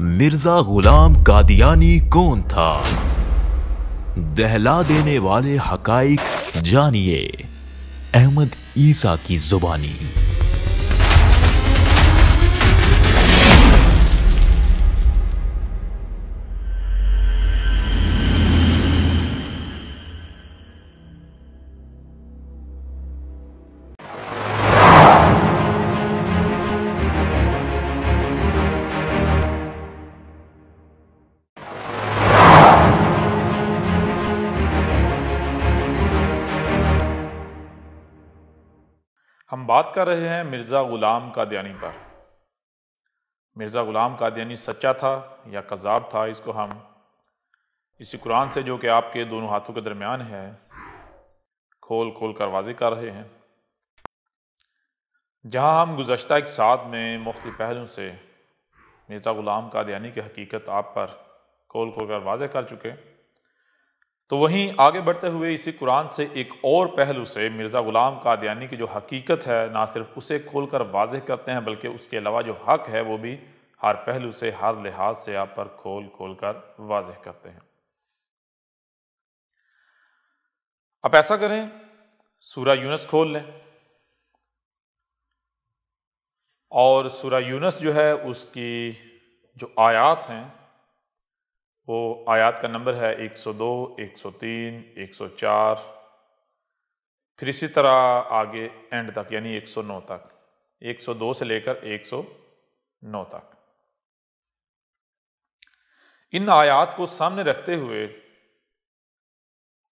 مرزا غلام قادیانی کون تھا؟ دہلا دینے والے حقائق جانیے احمد عیسیٰ کی زبانی۔ ہم بات کر رہے ہیں مرزا غلام قادیانی پر۔ مرزا غلام قادیانی سچا تھا یا کذاب تھا، اس کو ہم اسی قرآن سے جو کہ آپ کے دونوں ہاتھوں کے درمیان ہے کھول کھول کر واضح کر رہے ہیں، جہاں ہم گزشتہ ایک ساتھ میں مختلف پہلوؤں سے مرزا غلام قادیانی کی حقیقت آپ پر کھول کھول کر واضح کر چکے، تو وہیں آگے بڑھتے ہوئے اسی قرآن سے ایک اور پہلو سے مرزا غلام قادیانی کی جو حقیقت ہے نہ صرف اسے کھول کر واضح کرتے ہیں بلکہ اس کے علاوہ جو حق ہے وہ بھی ہر پہلو سے ہر لحاظ سے آپ پر کھول کھول کر واضح کرتے ہیں۔ اب ایسا کریں، سورہ یونس کھول لیں اور سورہ یونس جو ہے اس کی جو آیات ہیں وہ آیات کا نمبر ہے 102، 103، 104، پھر اسی طرح آگے اینڈ تک یعنی 109 تک، 102 سے لے کر 109 تک۔ ان آیات کو سامنے رکھتے ہوئے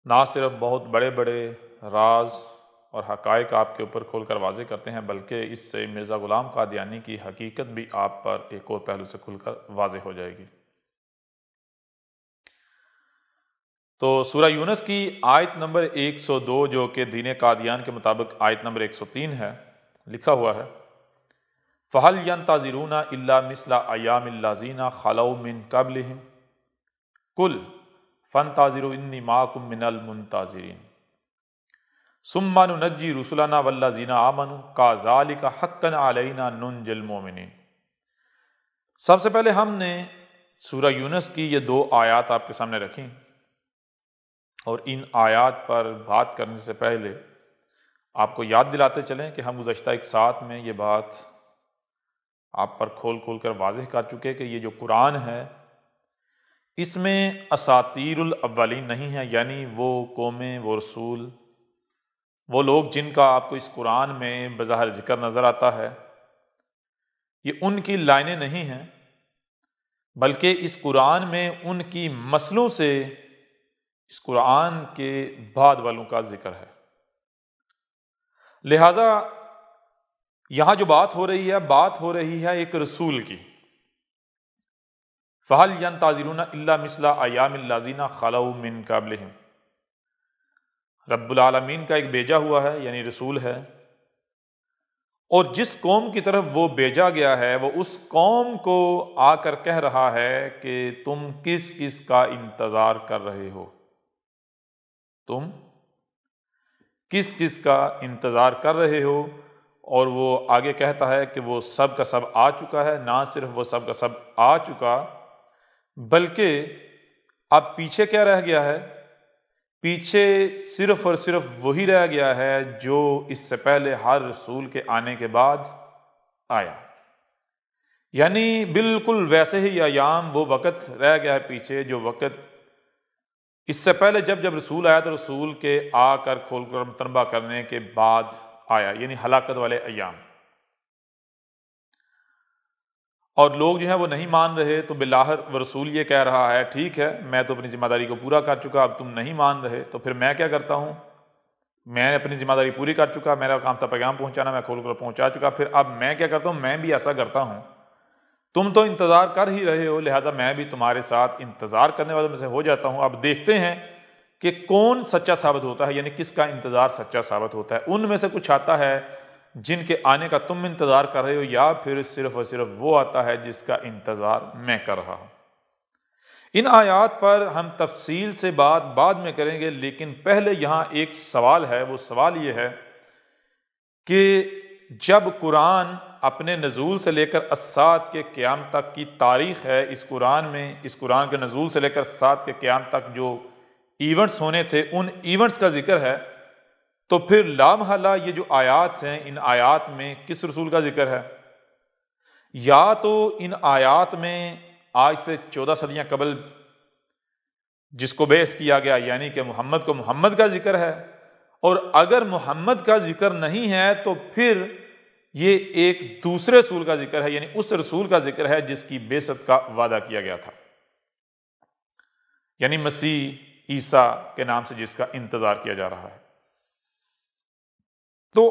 نہ صرف بہت بڑے بڑے راز اور حقائق آپ کے اوپر کھول کر واضح کرتے ہیں بلکہ اس سے مرزا غلام قادیانی کی حقیقت بھی آپ پر ایک اور پہلو سے کھل کر واضح ہو جائے گی۔ تو سورہ یونس کی آیت نمبر 102 جو کہ دین قادیان کے مطابق آیت نمبر 103 ہے، لکھا ہوا ہے فَهَلْ يَنْتَظِرُونَ إِلَّا مِثْلَ أَيَّامِ الَّذِينَ خَلَوْا مِنْ قَبْلِهِمْ قُلْ فَانْتَظِرُوا إِنِّي مَعَكُمْ مِنَ الْمُنْتَظِرِينَ ثُمَّ نُنَجِّي رُسُلَنَا وَالَّذِينَ آمَنُوا كَذَلِكَ حَقًّا عَلَيْنَا نُنْجِي الْمُؤْمِنِينَ۔ سب سے پہلے ہم نے سورہ یونس کی یہ دو آیات آپ کے سامنے رکھیں، اور ان آیات پر بات کرنے سے پہلے آپ کو یاد دلاتے چلیں کہ ہم گزشتہ ایک ساتھ میں یہ بات آپ پر کھول کھول کر واضح کر چکے کہ یہ جو قرآن ہے اس میں اساطیر الاولین نہیں ہے، یعنی وہ قومیں، وہ رسول، وہ لوگ جن کا آپ کو اس قرآن میں بظاہر ذکر نظر آتا ہے، یہ ان کی لائنیں نہیں ہیں بلکہ اس قرآن میں ان کی مسلوں سے اس قرآن کے بعد والوں کا ذکر ہے۔ لہٰذا یہاں جو بات ہو رہی ہے ایک رسول کی۔ فَهَلْ يَنْتَظِرُونَ إِلَّا مِثْلَ أَيَّامِ الَّذِينَ خَلَوْا مِنْ قَبْلِهِمْ۔ رب العالمین کا ایک بھیجا ہوا ہے یعنی رسول ہے، اور جس قوم کی طرف وہ بھیجا گیا ہے وہ اس قوم کو آ کر کہہ رہا ہے کہ تم کس کس کا انتظار کر رہے ہو، تم کس کس کا انتظار کر رہے ہو، اور وہ آگے کہتا ہے کہ وہ سب کا سب آ چکا ہے۔ نہ صرف وہ سب کا سب آ چکا بلکہ اب پیچھے کیا رہ گیا ہے؟ پیچھے صرف اور صرف وہی رہ گیا ہے جو اس سے پہلے ہر رسول کے آنے کے بعد آیا، یعنی بالکل ویسے ہی ایام، وہ وقت رہ گیا ہے پیچھے جو وقت اس سے پہلے جب رسول آیا تو رسول کے آ کر کھول کر متنبہ کرنے کے بعد آیا، یعنی ہلاکت والے ایام۔ اور لوگ جو ہیں وہ نہیں مان رہے تو بالآخر وہ رسول یہ کہہ رہا ہے ٹھیک ہے میں تو اپنی ذمہ داری کو پورا کر چکا، اب تم نہیں مان رہے تو پھر میں کیا کرتا ہوں، میں نے اپنی ذمہ داری پوری کر چکا، میرا کام تھا پیغام پہنچانا، میں کھول کر پہنچا چکا، پھر اب میں کیا کرتا ہوں، میں بھی ایسا کرتا ہوں، تم تو انتظار کر ہی رہے ہو لہٰذا میں بھی تمہارے ساتھ انتظار کرنے والوں میں سے ہو جاتا ہوں۔ اب دیکھتے ہیں کہ کون سچا ثابت ہوتا ہے، یعنی کس کا انتظار سچا ثابت ہوتا ہے، ان میں سے کچھ آتا ہے جن کے آنے کا تم انتظار کر رہے ہو، یا پھر صرف اور صرف وہ آتا ہے جس کا انتظار میں کر رہا ہوں۔ ان آیات پر ہم تفصیل سے بات بعد میں کریں گے، لیکن پہلے یہاں ایک سوال ہے، وہ سوال یہ ہے کہ جب قرآن اپنے نزول سے لے کر الساعۃ کے قیام تک کی تاریخ ہے، اس قرآن میں، اس قرآن کے نزول سے لے کر الساعۃ کے قیام تک جو ایونٹس ہونے تھے ان ایونٹس کا ذکر ہے، تو پھر لامحالہ یہ جو آیات ہیں، ان آیات میں کس رسول کا ذکر ہے؟ یا تو ان آیات میں آج سے 14 صدیاں قبل جس کو بعث کیا گیا یعنی کہ محمد کو محمد کا ذکر ہے، اور اگر محمد کا ذکر نہیں ہے تو پھر یہ ایک دوسرے رسول کا ذکر ہے، یعنی اس رسول کا ذکر ہے جس کی بعثت کا وعدہ کیا گیا تھا، یعنی مسیح عیسیٰ کے نام سے جس کا انتظار کیا جا رہا ہے۔ تو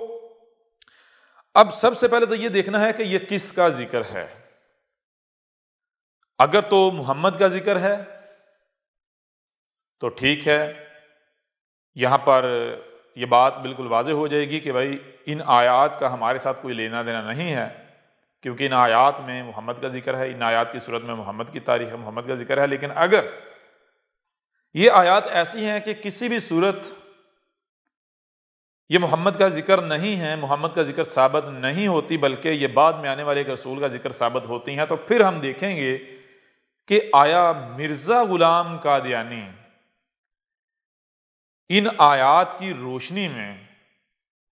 اب سب سے پہلے تو یہ دیکھنا ہے کہ یہ کس کا ذکر ہے۔ اگر تو محمد کا ذکر ہے تو ٹھیک ہے، یہاں پر یہ بات بالکل واضح ہو جائے گی کہ بھائی ان آیات کا ہمارے ساتھ کوئی لینا دینا نہیں ہے، کیونکہ ان آیات میں محمد کا ذکر ہے، ان آیات کی صورت میں محمد کی تاریخ ہے، محمد کا ذکر ہے۔ لیکن اگر یہ آیات ایسی ہیں کہ کسی بھی صورت یہ محمد کا ذکر نہیں ہے، محمد کا ذکر ثابت نہیں ہوتی، بلکہ یہ بعد میں آنے والے ایک رسول کا ذکر ثابت ہوتی ہیں، تو پھر ہم دیکھیں گے کہ آیا مرزا غلام قادیانی ان آیات کی روشنی میں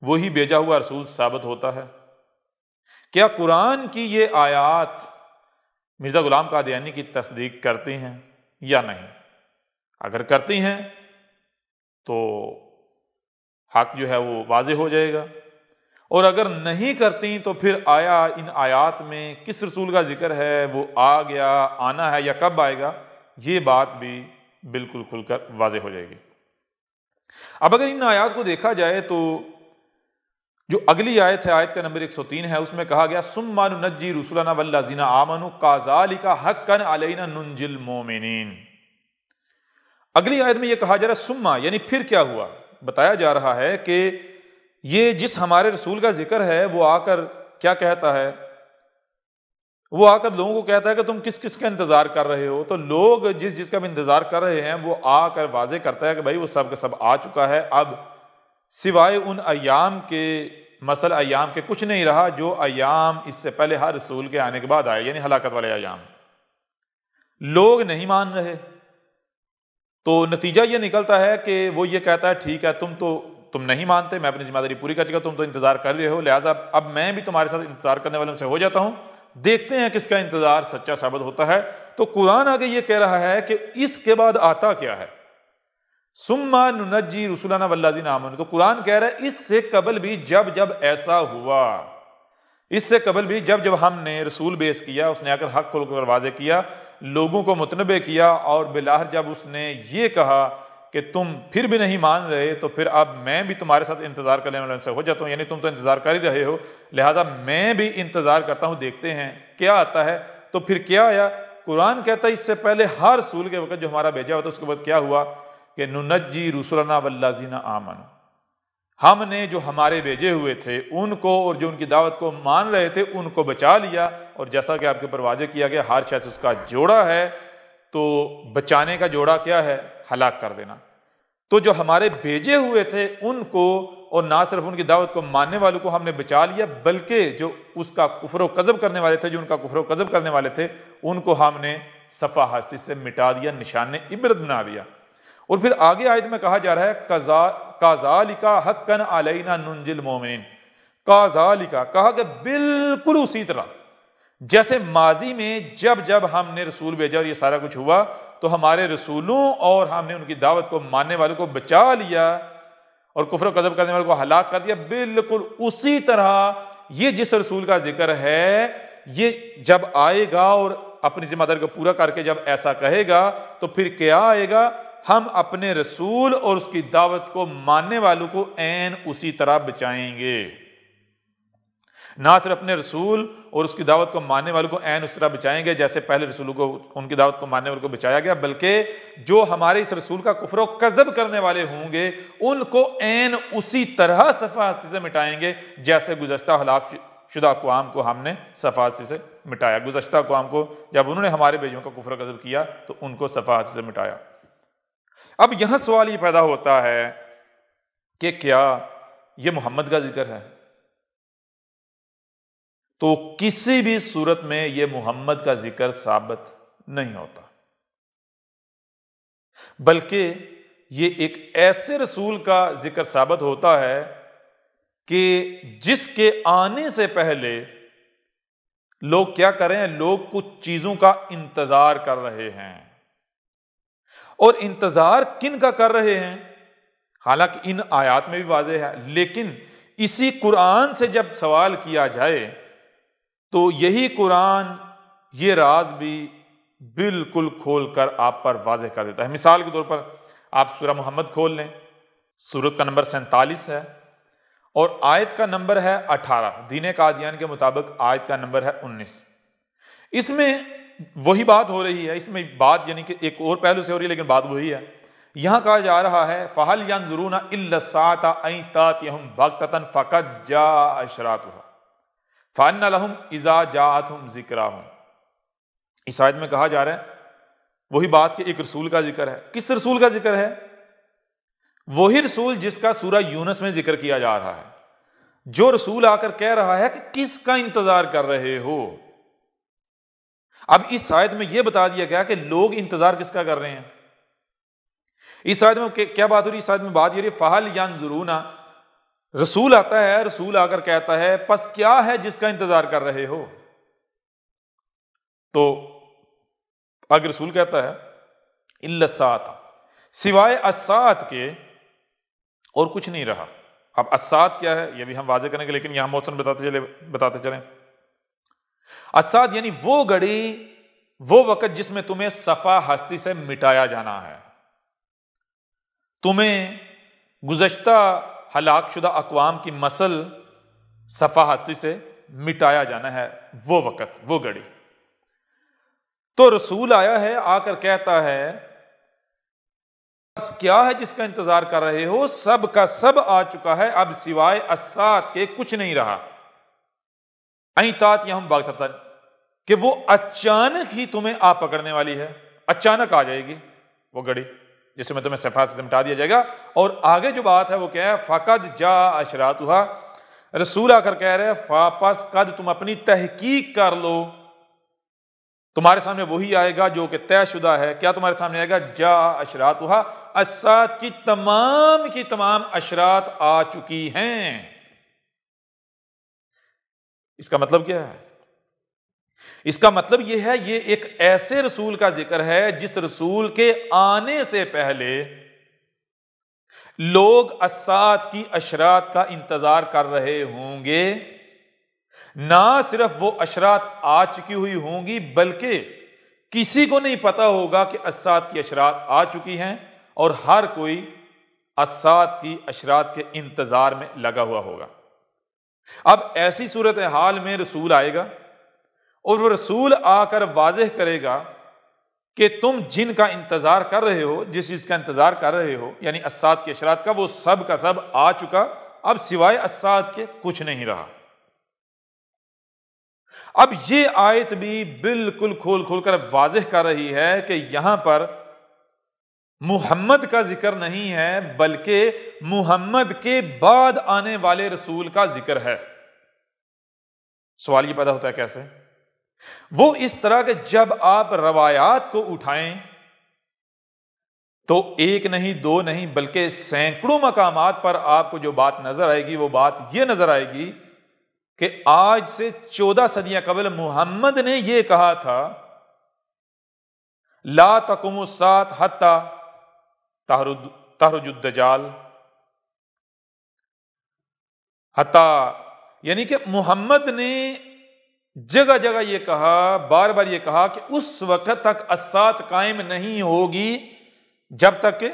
وہی بھیجا ہوا رسول ثابت ہوتا ہے؟ کیا قرآن کی یہ آیات مرزا غلام قادیانی کی تصدیق کرتی ہیں یا نہیں؟ اگر کرتی ہیں تو حق جو ہے وہ واضح ہو جائے گا، اور اگر نہیں کرتی تو پھر آیا ان آیات میں کس رسول کا ذکر ہے، وہ آ گیا، آنا ہے یا کب آئے گا، یہ بات بھی بالکل کھل کر واضح ہو جائے گی۔ اب اگر ان آیات کو دیکھا جائے تو جو اگلی آیت ہے، آیت کا نمبر 103 ہے، اس میں کہا گیا ثم ننجی رسلنا والذین آمنوا کذالک حقا علینا ننجی المؤمنین۔ اگلی آیت میں یہ کہا جا رہا ہے ثم، یعنی پھر کیا ہوا، بتایا جا رہا ہے کہ یہ جس ہمارے رسول کا ذکر ہے وہ آ کر کیا کہتا ہے، وہ آ کر لوگوں کو کہتا ہے کہ تم کس کس کا انتظار کر رہے ہو، تو لوگ جس جس کا بھی انتظار کر رہے ہیں وہ آ کر واضح کرتا ہے کہ بھائی وہ سب کا سب آ چکا ہے، اب سوائے ان ایام کے، مثل ایام کے کچھ نہیں رہا جو ایام اس سے پہلے ہر رسول کے آنے کے بعد آئے، یعنی ہلاکت والے ایام۔ لوگ نہیں مان رہے، تو نتیجہ یہ نکلتا ہے کہ وہ یہ کہتا ہے ٹھیک ہے تم نہیں مانتے، میں اپنی ذمہ داری پوری کر چکا، تم تو انتظار کر رہے ہو، لہٰذا اب میں بھی تمہارے ساتھ انتظار کرنے والوں سے ہو جاتا ہوں، دیکھتے ہیں کس کا انتظار سچا ثابت ہوتا ہے۔ تو قرآن آگے یہ کہہ رہا ہے کہ اس کے بعد آتا کیا ہے، ثم ننجی رسلنا والذین آمنوا۔ تو قرآن کہہ رہا ہے اس سے قبل بھی جب جب ایسا ہوا، اس سے قبل بھی جب جب ہم نے رسول بیس کیا، اس نے آ کر حق کھول کر واضح کیا، لوگوں کو متنبع کیا، اور بالآخر جب اس نے یہ کہا کہ تم پھر بھی نہیں مان رہے تو پھر اب میں بھی تمہارے ساتھ انتظار کرنے والوں سے ہو جاتا ہوں، یعنی تم تو انتظار کر ہی رہے ہو، لہٰذا میں بھی انتظار کرتا ہوں، دیکھتے ہیں کیا آتا ہے۔ تو پھر کیا آیا؟ قرآن کہتا ہے اس سے پہلے ہر رسول کے وقت جو ہمارا بھیجا ہوتا ہے اس کے بعد کیا ہوا کہ ننجی رسلنا والذین آمنوا، ہم نے جو ہمارے بھیجے ہوئے تھے ان کو اور جو ان کی دعوت کو مان رہے تھے ان کو بچا لیا، اور جیسا کہ آپ کے اوپر واضح کیا گیا ہر شخص اس کا جوڑا ہے، تو بچانے کا جوڑا کیا ہے؟ ہلاک کر دینا۔ تو جو ہمارے بھیجے ہوئے تھے ان کو، اور نہ صرف ان کی دعوت کو ماننے والوں کو ہم نے بچا لیا، بلکہ جو اس کا کفر و کذب کرنے والے تھے، جو ان کا کفر و کذب کرنے والے تھے، ان کو ہم نے صفحہ حسیس سے مٹا دیا، نشان عبرت بنا دیا۔ اور پھر آگے آیت میں کہا جا رہا ہے کذالک حقا علینا ننجی المؤمنین۔ کذالک کہا کہ بالکل اسی طرح جیسے ماضی میں جب جب ہم نے رسول بھیجا اور یہ سارا کچھ ہوا تو ہمارے رسولوں اور ہم نے ان کی دعوت کو ماننے والوں کو بچا لیا اور کفر و کذب کرنے والوں کو ہلاک کر دیا، بالکل اسی طرح یہ جس رسول کا ذکر ہے یہ جب آئے گا اور اپنی ذمہ داری کو پورا کر کے جب ایسا کہے گا تو پھر کیا آئے گا؟ ہم اپنے رسول اور اس کی دعوت کو ماننے والوں کو عین اسی طرح بچائیں گے۔ نہ صرف اپنے رسول اور اس کی دعوت کو ماننے والوں کو عین اس طرح بچائیں گے جیسے پہلے رسولوں کو ان کی دعوت کو ماننے والوں کو بچایا گیا، بلکہ جو ہمارے اس رسول کا کفر و کذب کرنے والے ہوں گے ان کو عین اسی طرح صفحہ ہستی سے مٹائیں گے جیسے گزشتہ ہلاک شدہ اقوام کو ہم نے صفحہ ہستی سے مٹایا۔ گزشتہ اقوام کو جب انہوں نے ہمارے بھیجوں کا کفر و کذب کیا تو ان کو صفحہ ہستی سے مٹایا۔ اب یہاں سوال یہ پیدا ہوتا ہے کہ کیا یہ محمد کا ذکر ہے؟ تو کسی بھی صورت میں یہ محمد کا ذکر ثابت نہیں ہوتا، بلکہ یہ ایک ایسے رسول کا ذکر ثابت ہوتا ہے کہ جس کے آنے سے پہلے لوگ کیا کر رہے ہیں؟ لوگ کچھ چیزوں کا انتظار کر رہے ہیں، اور انتظار کن کا کر رہے ہیں؟ حالانکہ ان آیات میں بھی واضح ہے، لیکن اسی قرآن سے جب سوال کیا جائے تو یہی قرآن یہ راز بھی بالکل کھول کر آپ پر واضح کر دیتا ہے۔ مثال کے طور پر آپ سورہ محمد کھول لیں، سورت کا نمبر 47 ہے اور آیت کا نمبر ہے 18، دین قادیان کے مطابق آیت کا نمبر ہے 19۔ اس میں وہی بات ہو رہی ہے، اس میں بات یعنی کہ ایک اور پہلو سے ہو رہی ہے لیکن بات وہی ہے۔ یہاں کہا جا رہا ہے فَهَلْ يَنظُرُونَ إِلَّا السَّاعَةَ أَن تَأْتِيَهُمْ بَغْتَةً فَقَدْ جَاءَ أَشْرَاطُهَا فَأَنَّىٰ لَهُمْ إِذَا جَاءَتْهُمْ ذِكْرَاهُمْ۔ اس آیت میں کہا جا رہا ہے وہی بات کہ ایک رسول کا ذکر ہے۔ کس رسول کا ذکر ہے؟ وہی رسول جس کا سورہ یونس میں ذکر کیا جا رہا ہے، جو رسول آ کر کہہ رہا ہے کہ کس کا انتظار کر رہے ہو۔ اب اس آیت میں یہ بتا دیا گیا کہ لوگ انتظار کس کا کر رہے ہیں۔ اس آیت میں کیا بات ہو رہی ہے؟ اس آیت میں بات یہ رہی ہے فَهَلْ يَنظُرُونَ، رسول آتا ہے، رسول آ کر کہتا ہے پس کیا ہے جس کا انتظار کر رہے ہو؟ تو اگر رسول کہتا ہے إِلَّا السَّاعَةَ، سوائے الساعت کے اور کچھ نہیں رہا۔ اب الساعت کیا ہے یہ بھی ہم واضح کریں گے، لیکن یہاں موسم بتاتے چلیں۔ الساعت یعنی وہ گھڑی، وہ وقت جس میں تمہیں صفحہ ہستی سے مٹایا جانا ہے، تمہیں گزشتہ ہلاک شدہ اقوام کی مسل صفحہ ہستی سے مٹایا جانا ہے، وہ وقت، وہ گھڑی۔ تو رسول آیا ہے، آ کر کہتا ہے کیا ہے جس کا انتظار کر رہے ہو؟ سب کا سب آ چکا ہے، اب سوائے الساعت کے کچھ نہیں رہا۔ أَن تَأْتِيَهُمْ بَغْتَةً، کہ وہ اچانک ہی تمہیں آ پکڑنے والی ہے، اچانک آ جائے گی وہ گھڑی جس میں تمہیں صفحہ سے مٹا دیا جائے گا۔ اور آگے جو بات ہے وہ کیا ہے؟ فَقَدْ جَاءَ أَشْرَاطُهَا، رسول آ کر کہہ رہے ہیں پس قد، تم اپنی تحقیق کر لو، تمہارے سامنے وہی آئے گا جو کہ طے شدہ ہے۔ کیا تمہارے سامنے آئے گا؟ جَاءَ أَشْرَاطُهَا، الساعت کی تمام اشراط آ چکی ہیں۔ اس کا مطلب کیا ہے؟ اس کا مطلب یہ ہے یہ ایک ایسے رسول کا ذکر ہے جس رسول کے آنے سے پہلے لوگ الساعت کی اشراط کا انتظار کر رہے ہوں گے۔ نہ صرف وہ اشراط آ چکی ہوئی ہوں گی بلکہ کسی کو نہیں پتا ہوگا کہ الساعت کی اشراط آ چکی ہیں، اور ہر کوئی الساعت کی اشراط کے انتظار میں لگا ہوا ہوگا۔ اب ایسی صورتحال میں رسول آئے گا اور وہ رسول آ کر واضح کرے گا کہ تم جن کا انتظار کر رہے ہو، جس چیز کا انتظار کر رہے ہو یعنی الساعت کی اشراط کا، وہ سب کا سب آ چکا، اب سوائے الساعت کے کچھ نہیں رہا۔ اب یہ آیت بھی بالکل کھول کر واضح کر رہی ہے کہ یہاں پر محمد کا ذکر نہیں ہے بلکہ محمد کے بعد آنے والے رسول کا ذکر ہے۔ سوال یہ پیدا ہوتا ہے کیسے؟ وہ اس طرح کہ جب آپ روایات کو اٹھائیں تو ایک نہیں، دو نہیں، بلکہ سینکڑوں مقامات پر آپ کو جو بات نظر آئے گی وہ بات یہ نظر آئے گی کہ آج سے 14 صدیاں قبل محمد نے یہ کہا تھا لا تقوم الساعۃ حتی تخرج الدجال، حتی یعنی کہ محمد نے جگہ جگہ یہ کہا، بار بار یہ کہا کہ اس وقت تک الساعت قائم نہیں ہوگی جب تک کہ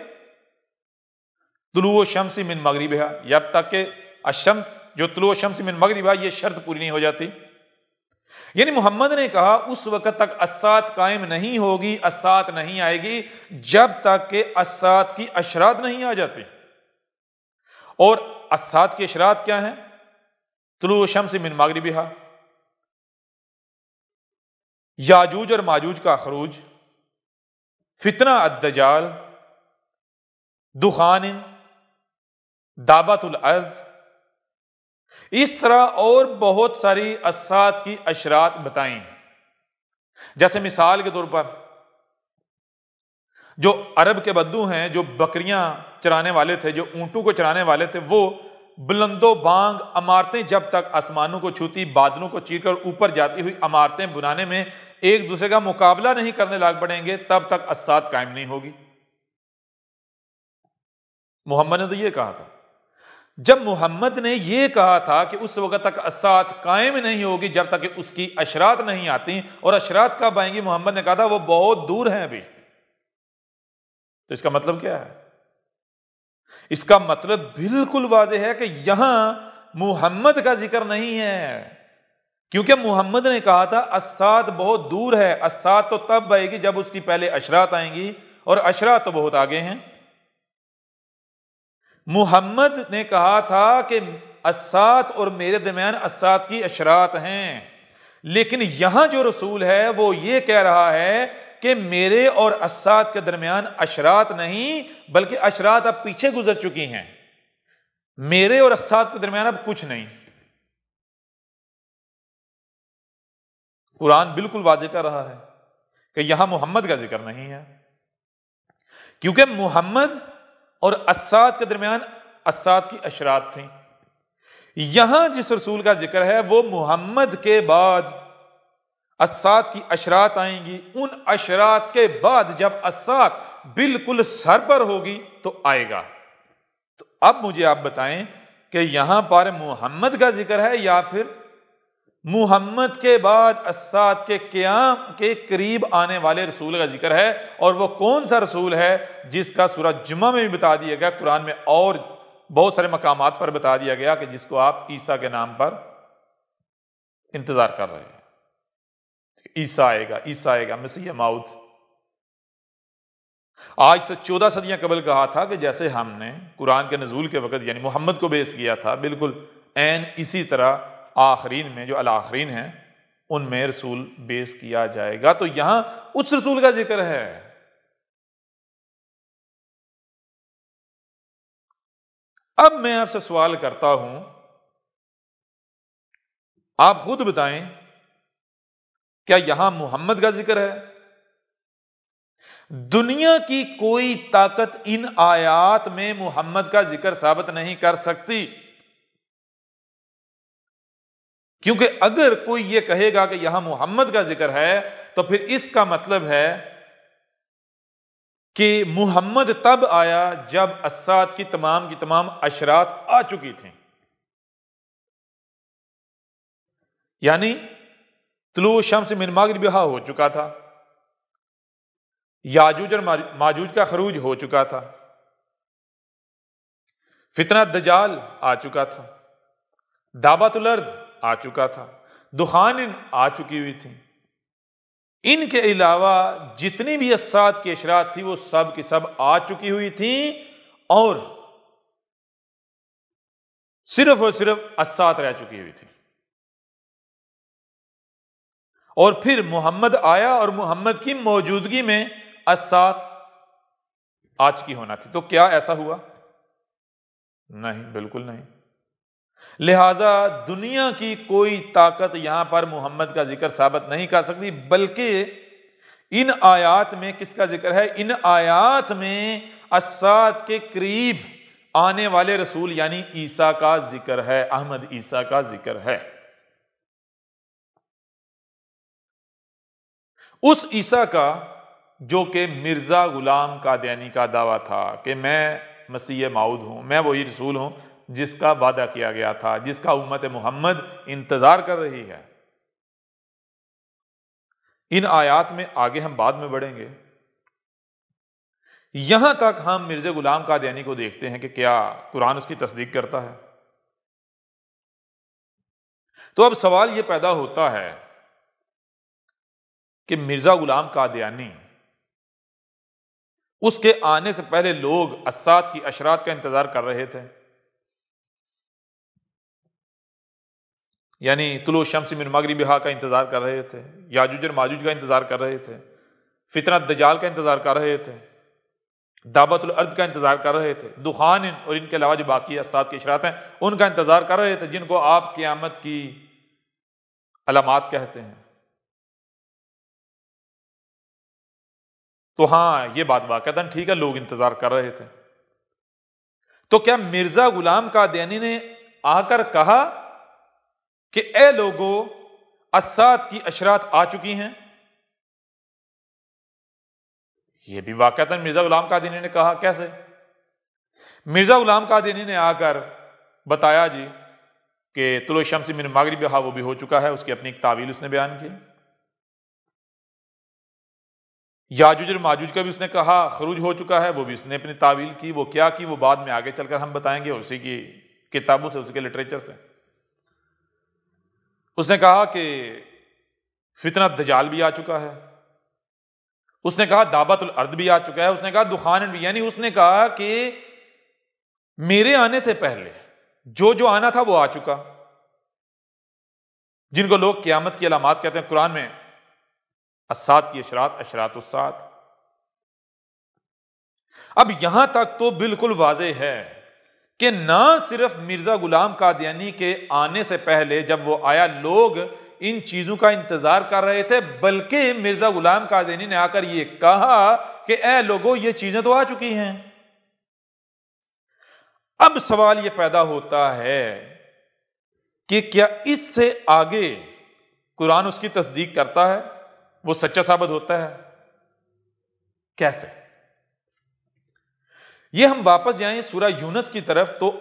طلوع الشمس من مغربہا، جب تک کہ الشمس جو طلوع الشمس من مغربہا یہ شرط پوری نہیں ہو جاتی۔ یعنی محمد نے کہا اس وقت تک الساعت قائم نہیں ہوگی، الساعت نہیں آئے گی جب تک کہ الساعت کی اشراط نہیں آ جاتی۔ اور الساعت کی اشراط کیا ہیں؟ طلوع الشمس من مغربہا، یاجوج اور ماجوج کا خروج، فتنہ الدجال، دخان، دابت الارض، اس طرح اور بہت ساری الساعت کی اشراط بتائیں، جیسے مثال کے طور پر جو عرب کے بدو ہیں، جو بکریاں چرانے والے تھے، جو اونٹوں کو چرانے والے تھے، وہ بلند و بانگ عمارتیں جب تک آسمانوں کو چھوتی، بادلوں کو چیر کر اوپر جاتی ہوئی عمارتیں بنانے میں ایک دوسرے کا مقابلہ نہیں کرنے لگ پڑیں گے، تب تک الساعت قائم نہیں ہوگی۔ محمد نے تو یہ کہا تھا۔ جب محمد نے یہ کہا تھا کہ اس وقت تک الساعت قائم نہیں ہوگی جب تک کہ اس کی اشراط نہیں آتی، اور اشراط کب آئیں گی؟ محمد نے کہا تھا وہ بہت دور ہیں ابھی۔ تو اس کا مطلب کیا ہے؟ اس کا مطلب بالکل واضح ہے کہ یہاں محمد کا ذکر نہیں ہے، کیونکہ محمد نے کہا تھا الساعت بہت دور ہے۔ الساعت تو تب آئے گی جب اس کی پہلے اشراط آئیں گی، اور اشراط تو بہت آگے ہیں۔ محمد نے کہا تھا کہ الساعت اور میرے درمیان الساعت کی اشراط ہیں، لیکن یہاں جو رسول ہے وہ یہ کہہ رہا ہے کہ میرے اور الساعت کے درمیان اشراط نہیں، بلکہ اشراط اب پیچھے گزر چکی ہیں، میرے اور الساعت کے درمیان اب کچھ نہیں۔ قرآن بالکل واضح کر رہا ہے کہ یہاں محمد کا ذکر نہیں ہے، کیونکہ محمد اور الساعت کے درمیان الساعت کی اشراط تھیں۔ یہاں جس رسول کا ذکر ہے وہ محمد کے بعد الساعت کی اشراط آئیں گی، ان اشراط کے بعد جب الساعت بالکل سر پر ہوگی تو آئے گا۔ تو اب مجھے آپ بتائیں کہ یہاں پر محمد کا ذکر ہے یا پھر محمد کے بعد الساعت کے قیام کے قریب آنے والے رسول کا ذکر ہے؟ اور وہ کون سا رسول ہے جس کا سورہ جمعہ میں بھی بتا دیا گیا، قرآن میں اور بہت سارے مقامات پر بتا دیا گیا کہ جس کو آپ عیسیٰ کے نام پر انتظار کر رہے ہیں۔ عیسیٰ آئے گا، عیسیٰ آئے گا، مسیح موعود۔ آج سے 14 صدیاں قبل کہا تھا کہ جیسے ہم نے قرآن کے نزول کے وقت یعنی محمد کو بیس کیا تھا، بالکل عین اسی طرح آخرین میں جو الآخرین ہیں ان میں رسول بیس کیا جائے گا۔ تو یہاں اس رسول کا ذکر ہے۔ اب میں آپ سے سوال کرتا ہوں، آپ خود بتائیں کیا یہاں محمد کا ذکر ہے؟ دنیا کی کوئی طاقت ان آیات میں محمد کا ذکر ثابت نہیں کر سکتی، کیونکہ اگر کوئی یہ کہے گا کہ یہاں محمد کا ذکر ہے تو پھر اس کا مطلب ہے کہ محمد تب آیا جب الساعت کی تمام اشراط آ چکی تھیں، یعنی طلوع شمس من مغربہا ہو چکا تھا، یاجوج اور ماجوج کا خروج ہو چکا تھا، فتنہ دجال آ چکا تھا، دعوت الارض آ چکا تھا، دخان آ چکی ہوئی تھی۔ ان کے علاوہ جتنی بھی الساعت کی اشراط تھی وہ سب کی سب آ چکی ہوئی تھیں، اور صرف اور صرف الساعت رہ چکی ہوئی تھی۔ اور پھر محمد آیا اور محمد کی موجودگی میں الساعت آ چکی ہونا تھی۔ تو کیا ایسا ہوا؟ نہیں، بالکل نہیں۔ لہذا دنیا کی کوئی طاقت یہاں پر محمد کا ذکر ثابت نہیں کر سکتی، بلکہ ان آیات میں کس کا ذکر ہے؟ ان آیات میں الساعت کے قریب آنے والے رسول یعنی عیسیٰ کا ذکر ہے، احمد عیسیٰ کا ذکر ہے۔ اس عیسیٰ کا جو کہ مرزا غلام قادیانی کا دعویٰ تھا کہ میں مسیح موعود ہوں، میں وہی رسول ہوں جس کا وعدہ کیا گیا تھا، جس کا امت محمد انتظار کر رہی ہے۔ ان آیات میں آگے ہم بعد میں بڑھیں گے، یہاں تک ہم مرزا غلام قادیانی کو دیکھتے ہیں کہ کیا قرآن اس کی تصدیق کرتا ہے۔ تو اب سوال یہ پیدا ہوتا ہے کہ مرزا غلام قادیانی، اس کے آنے سے پہلے لوگ الساعت کی اشراط کا انتظار کر رہے تھے، یعنی طلوع شمس من مغربہا کا انتظار کر رہے تھے، یاجوج اور ماجوج کا انتظار کر رہے تھے، فتنہ دجال کا انتظار کر رہے تھے، دعوت الارض کا انتظار کر رہے تھے، دخان اور ان کے علاوہ جو باقی اسات کے اشارات ہیں ان کا انتظار کر رہے تھے، جن کو آپ قیامت کی علامات کہتے ہیں۔ تو ہاں یہ بات واقعتاً ٹھیک ہے، لوگ انتظار کر رہے تھے۔ تو کیا مرزا غلام قادیانی نے آ کر کہا کہ اے لوگو اسات کی اشرات آ چکی ہیں؟ یہ بھی واقعتاً مرزا غلام قادیانی نے کہا۔ کیسے؟ مرزا غلام قادیانی نے آ کر بتایا جی کہ طلوع الشمس من المغربہا وہ بھی ہو چکا ہے، اس کی اپنی ایک تعویل اس نے بیان کی۔ یاجوج اور ماجوج کا بھی اس نے کہا خروج ہو چکا ہے، وہ بھی اس نے اپنی تعویل کی۔ وہ کیا کی وہ بعد میں آگے چل کر ہم بتائیں گے، اسی کی کتابوں سے، اسی کے لٹریچر سے۔ اس نے کہا کہ فتنہ دجال بھی آ چکا ہے، اس نے کہا دعوت الارض بھی آ چکا ہے، اس نے کہا دخان بھی، یعنی اس نے کہا کہ میرے آنے سے پہلے جو جو آنا تھا وہ آ چکا، جن کو لوگ قیامت کی علامات کہتے ہیں۔ قرآن میں اسات کی اشرات، اشرات الساعۃ۔ اب یہاں تک تو بالکل واضح ہے کہ نہ صرف مرزا غلام قادیانی کے آنے سے پہلے جب وہ آیا لوگ ان چیزوں کا انتظار کر رہے تھے، بلکہ مرزا غلام قادیانی نے آ کر یہ کہا کہ اے لوگو یہ چیزیں تو آ چکی ہیں۔ اب سوال یہ پیدا ہوتا ہے کہ کیا اس سے آگے قرآن اس کی تصدیق کرتا ہے، وہ سچا ثابت ہوتا ہے؟ کیسے؟ یہ ہم واپس جائیں سورہ یونس کی طرف، تو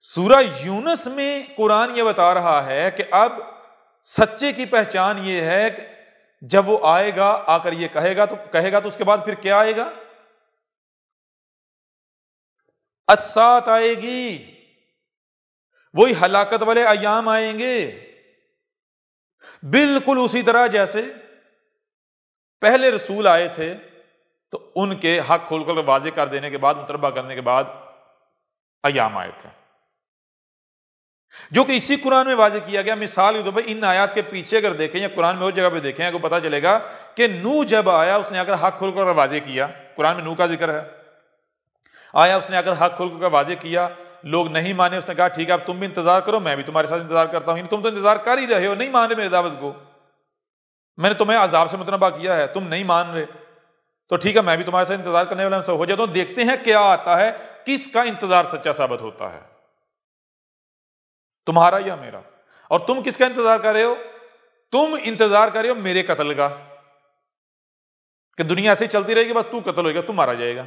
سورہ یونس میں قرآن یہ بتا رہا ہے کہ اب سچے کی پہچان یہ ہے کہ جب وہ آئے گا، آ کر یہ کہے گا تو اس کے بعد پھر کیا آئے گا؟ الساعۃ آئے گی، وہی ہلاکت والے ایام آئیں گے، بالکل اسی طرح جیسے پہلے رسول آئے تھے تو ان کے حق کھول کر واضح کر دینے کے بعد، متربع کرنے کے بعد ایام آئے تھے، جو کہ اسی قرآن میں واضح کیا گیا۔ مثال کے طور پر ان آیات کے پیچھے اگر دیکھیں یا قرآن میں اور جگہ پہ دیکھیں کو پتہ چلے گا کہ نوح جب آیا اس نے آ کر حق کھول کر واضح کیا، قرآن میں نوح کا ذکر ہے، آیا اس نے آ کر حق کھول کر واضح کیا، لوگ نہیں مانے، اس نے کہا ٹھیک ہے اب تم بھی انتظار کرو، میں بھی تمہارے ساتھ انتظار کرتا ہوں، تم تو انتظار کر ہی رہے ہو، نہیں مان رہے میری دعوت کو، میں نے تمہیں عذاب سے متنبع کیا ہے، تم نہیں مان رہے، تو ٹھیک ہے میں بھی تمہارے ساتھ انتظار کرنے والا ہو جاتا ہوں، دیکھتے ہیں کیا آتا ہے، کس کا انتظار سچا ثابت ہوتا ہے، تمہارا یا میرا۔ اور تم کس کا انتظار کر رہے ہو؟ تم انتظار کر رہے ہو میرے قتل کا، کہ دنیا ایسے ہی چلتی رہے گی، بس تو قتل ہوئے گا، تم مارا جائے گا۔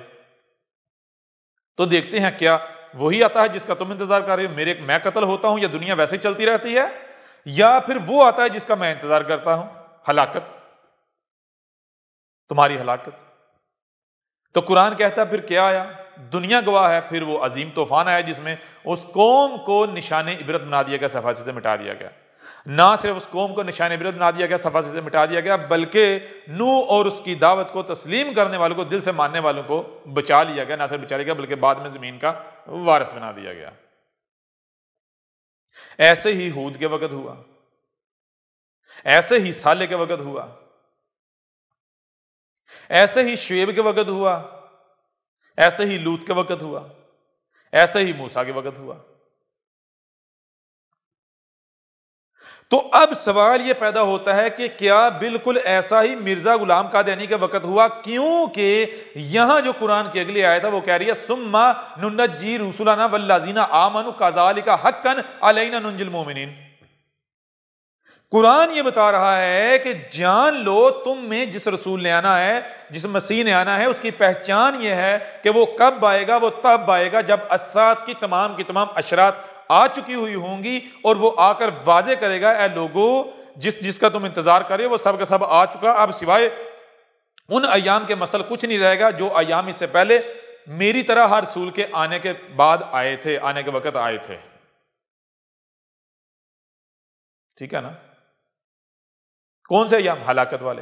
تو دیکھتے ہیں کیا وہی آتا ہے جس کا تم انتظار کر رہے ہو، میں قتل ہوتا ہوں، یا دنیا ویسے ہی چلتی رہتی ہے، یا پھر وہ آتا ہے جس کا میں انتظار کرتا ہوں، ہلاکت، تمہاری ہلاکت۔ تو قرآن کہتا ہے پھر کیا آیا؟ دنیا گواہ ہے، پھر وہ عظیم طوفان آیا جس میں اس قوم کو نشان عبرت بنا دیا گیا، صفحہ سے مٹا دیا گیا۔ نہ صرف اس قوم کو نشان عبرت بنا دیا گیا، صفحہ سے مٹا دیا گیا، بلکہ نوح اور اس کی دعوت کو تسلیم کرنے والوں کو، دل سے ماننے والوں کو بچا لیا گیا، نہ صرف بچا لیا گیا بلکہ بعد میں زمین کا وارث بنا دیا گیا۔ ایسے ہی ہود کے وقت ہوا، ایسے ہی صالح کے وقت ہوا، ایسے ہی شعیب کے وقت ہوا، ایسے ہی لوط کے وقت ہوا، ایسے ہی موسیٰ کے وقت ہوا۔ تو اب سوال یہ پیدا ہوتا ہے کہ کیا بالکل ایسا ہی مرزا غلام قادیانی کے وقت ہوا؟ کیونکہ یہاں جو قرآن کی اگلی آیت ہے وہ کہہ رہی ہے ثم ننجی رسلنا والذین آمنوا کذالک حقا علینا ننجی المؤمنین۔ قرآن یہ بتا رہا ہے کہ جان لو تم میں جس رسول نے آنا ہے، جس مسیح نے آنا ہے، اس کی پہچان یہ ہے کہ وہ کب آئے گا؟ وہ تب آئے گا جب اسات کی تمام اشرات آ چکی ہوئی ہوں گی، اور وہ آ کر واضح کرے گا اے لوگو جس کا تم انتظار کرے وہ سب کا سب آ چکا، اب سوائے ان ایام کے مسل کچھ نہیں رہے گا جو ایام اس سے پہلے میری طرح ہر رسول کے آنے کے بعد آئے تھے، آنے کے وقت آئے تھے۔ ٹھیک ہے نا؟ کون سے ایام؟ ہلاکت والے۔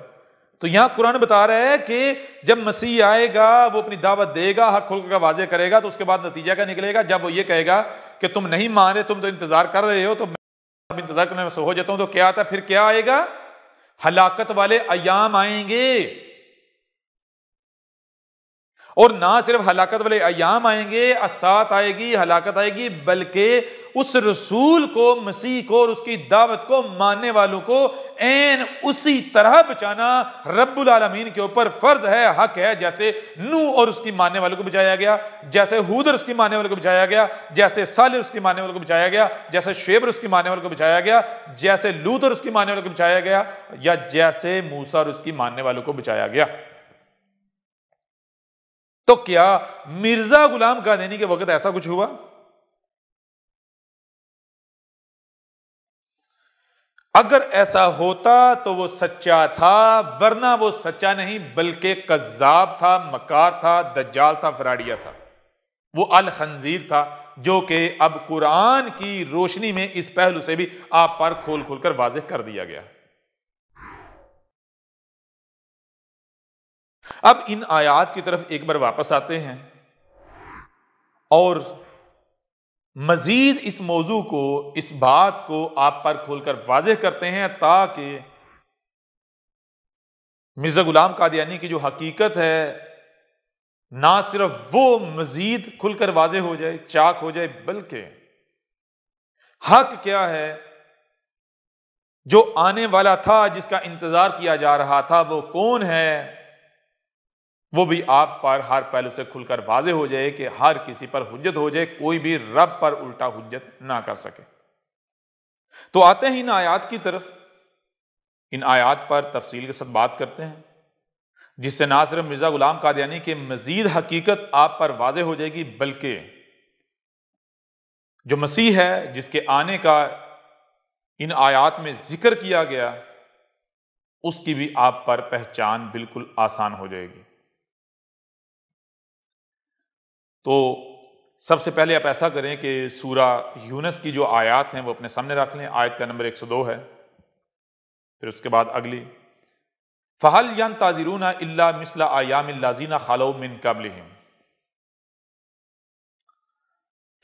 تو یہاں قرآن بتا رہا ہے کہ جب مسیح آئے گا وہ اپنی دعوت دے گا، حق کھول کر واضح کرے گا، تو اس کے بعد نتیجہ کیا نکلے گا؟ جب وہ یہ کہے گا کہ تم نہیں مان رہے، تم تو انتظار کر رہے ہو، تو میں انتظار کرنے میں سو ہو جاتا ہوں، تو کیا آتا ہے؟ پھر کیا آئے گا؟ ہلاکت والے ایام آئیں گے، اور نہ صرف ہلاکت والے ایام آئیں گے، اسات آئے گی، ہلاکت آئے گی، بلکہ اس رسول کو، مسیح کو اور اس کی دعوت کو ماننے والوں کو عین اسی طرح بچانا رب العالمین کے اوپر فرض ہے، حق ہے، جیسے نوح اور اس کی ماننے والوں کو بچایا گیا، جیسے ہود اور اس کی ماننے والوں کو بچایا گیا، جیسے صالح اور اس کی ماننے والوں کو بچایا گیا، جیسے شعیب اور اس کی ماننے والوں کو بچایا گیا، جیسے لوط اور اس کی ماننے والوں کو بچایا گیا، یا جیسے موسیٰ اور اس کی ماننے والوں کو بچایا گیا۔ تو کیا مرزا غلام قادیانی کے وقت ایسا کچھ ہوا؟ اگر ایسا ہوتا تو وہ سچا تھا، ورنہ وہ سچا نہیں بلکہ کذاب تھا، مکار تھا، دجال تھا، فراڈیا تھا، وہ الخنزیر تھا، جو کہ اب قرآن کی روشنی میں اس پہلو سے بھی آپ پر کھول کھول کر واضح کر دیا گیا۔ اب ان آیات کی طرف ایک بار واپس آتے ہیں اور مزید اس موضوع کو، اس بات کو آپ پر کھول کر واضح کرتے ہیں، تاکہ مرزا غلام قادیانی کی جو حقیقت ہے نہ صرف وہ مزید کھل کر واضح ہو جائے، چاک ہو جائے، بلکہ حق کیا ہے، جو آنے والا تھا، جس کا انتظار کیا جا رہا تھا، وہ کون ہے، وہ بھی آپ پر ہر پہلو سے کھل کر واضح ہو جائے کہ ہر کسی پر حجت ہو جائے، کوئی بھی رب پر الٹا حجت نہ کر سکے۔ تو آتے ہیں ان آیات کی طرف، ان آیات پر تفصیل کے ساتھ بات کرتے ہیں، جس سے نہ صرف مرزا غلام قادیانی کی مزید حقیقت آپ پر واضح ہو جائے گی، بلکہ جو مسیح ہے، جس کے آنے کا ان آیات میں ذکر کیا گیا، اس کی بھی آپ پر پہچان بالکل آسان ہو جائے گی۔ تو سب سے پہلے آپ ایسا کریں کہ سورہ یونس کی جو آیات ہیں وہ اپنے سامنے رکھ لیں۔ آیت کا نمبر 102 ہے، پھر اس کے بعد اگلی، فَهَلْ يَنْتَظِرُونَ إِلَّا مِثْلَ أَيَّامِ الَّذِينَ خَلَوْا مِنْ قَبْلِهِمْ۔